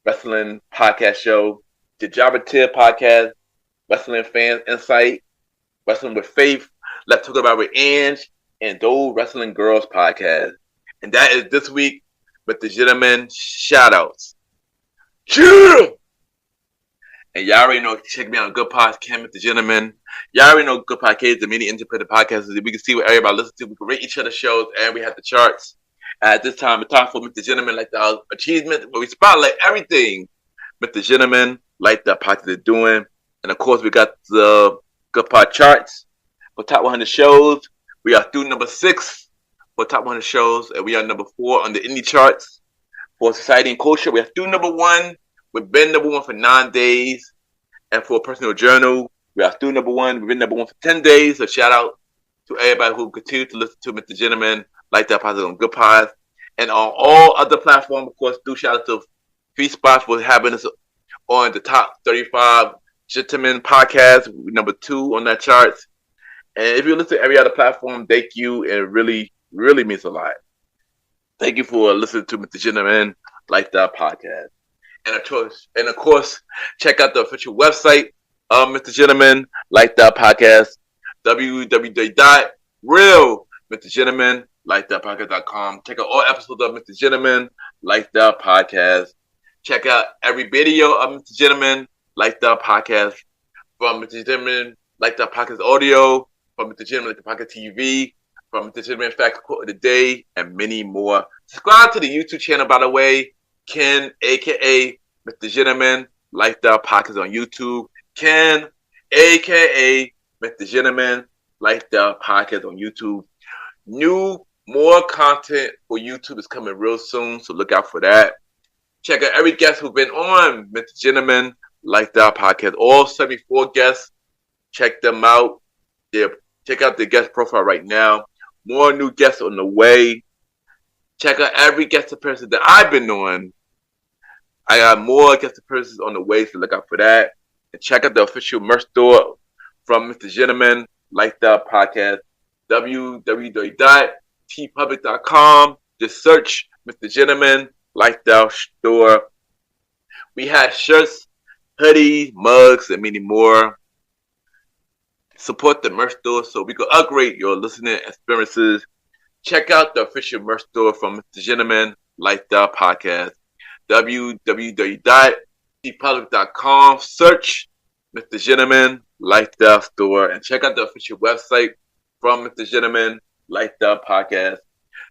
wrestling podcast shows: the Jabba Till podcast, Wrestling Fans Insight, Wrestling with Faith, Let's Talk About It with Anj, and those Wrestling Girls podcast. And that is this week with the Gentleman shout-outs. Yeah! And y'all already know, check me out on Good Podcast with the Gentleman. Y'all already know Good Podcast, the many independent podcasts. We can see what everybody listens to. We can rate each other's shows, and we have the charts. At this time, it's time for Mr. Gentleman, like the achievement, where we spotlight everything Mr. Gentleman, like the podcast is doing. And of course, we got the Good Pod charts for top 100 shows. We are through number 6 for top 100 shows, and we are number 4 on the indie charts. For Society and Culture, we are through number 1. We've been number 1 for 9 days. And for Personal Journal, we are through number 1. We've been number 1 for 10 days. So shout out to everybody who continues to listen to Mr. Gentleman, like that podcast on Good Pods. And on all other platforms, of course, do shout out to Free Spots for having us on the top 35 Gentleman podcast, number 2 on that charts. And if you listen to every other platform, thank you. It really, really means a lot. Thank you for listening to Mr. Gentleman, like that podcast. And of course, check out the official website of Mr. Gentleman, like that podcast, www.realmrgentlemanlikethatpodcast.com. Check out all episodes of Mr. Gentleman, like that podcast. Check out every video of Mr. Gentleman, like that podcast, from Mr. Gentleman, like that podcast audio, from Mr. Gentleman, like the podcast TV, from Mr. Gentleman Fact Quote of the Day, and many more. Subscribe to the YouTube channel, by the way. Ken, a.k.a. Mr. Gentleman, like the podcast on YouTube. Ken, a.k.a. Mr. Gentleman, like the podcast on YouTube. More content for YouTube is coming real soon, so look out for that. Check out every guest who's been on Mr. Gentleman, like the podcast. All 74 guests, check them out. Check out the guest profile right now. More new guests on the way. Check out every guest appearance that I've been on. I got more guest appearances on the way, so look out for that. And check out the official merch store from Mr. Gentleman, like the podcast, www.tpublic.com. Just search Mr. Gentleman, like the store. We have shirts, hoodies, mugs, and many more. Support the merch store so we can upgrade your listening experiences. Check out the official merch store from Mr. Gentleman, like the podcast, www.tpublic.com. Search Mr. Gentleman, Lifestyle Store, and check out the official website from Mr. Gentleman Lifestyle Podcast,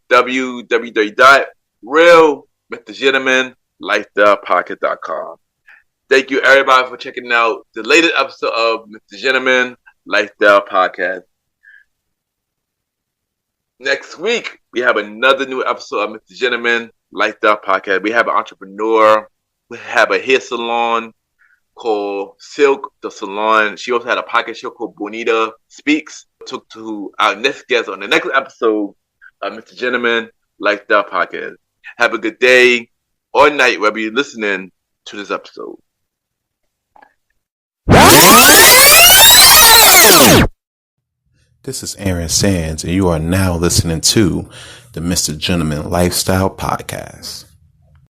www.realmrgentlemanlifestylepodcast.com. Thank you, everybody, for checking out the latest episode of Mr. Gentleman Lifestyle Podcast. Next week, we have another new episode of Mr. Gentleman Lifestyle Podcast. We have an entrepreneur. We have a hair salon called Silk the Salon. She also had a podcast show called Bonita Speaks. Talk to our next guest on the next episode of Mr. Gentleman Lifestyle Podcast. Have a good day or night wherever you're listening to this episode. This is Aaron Sands, and you are now listening to the Mr. Gentleman Lifestyle Podcast.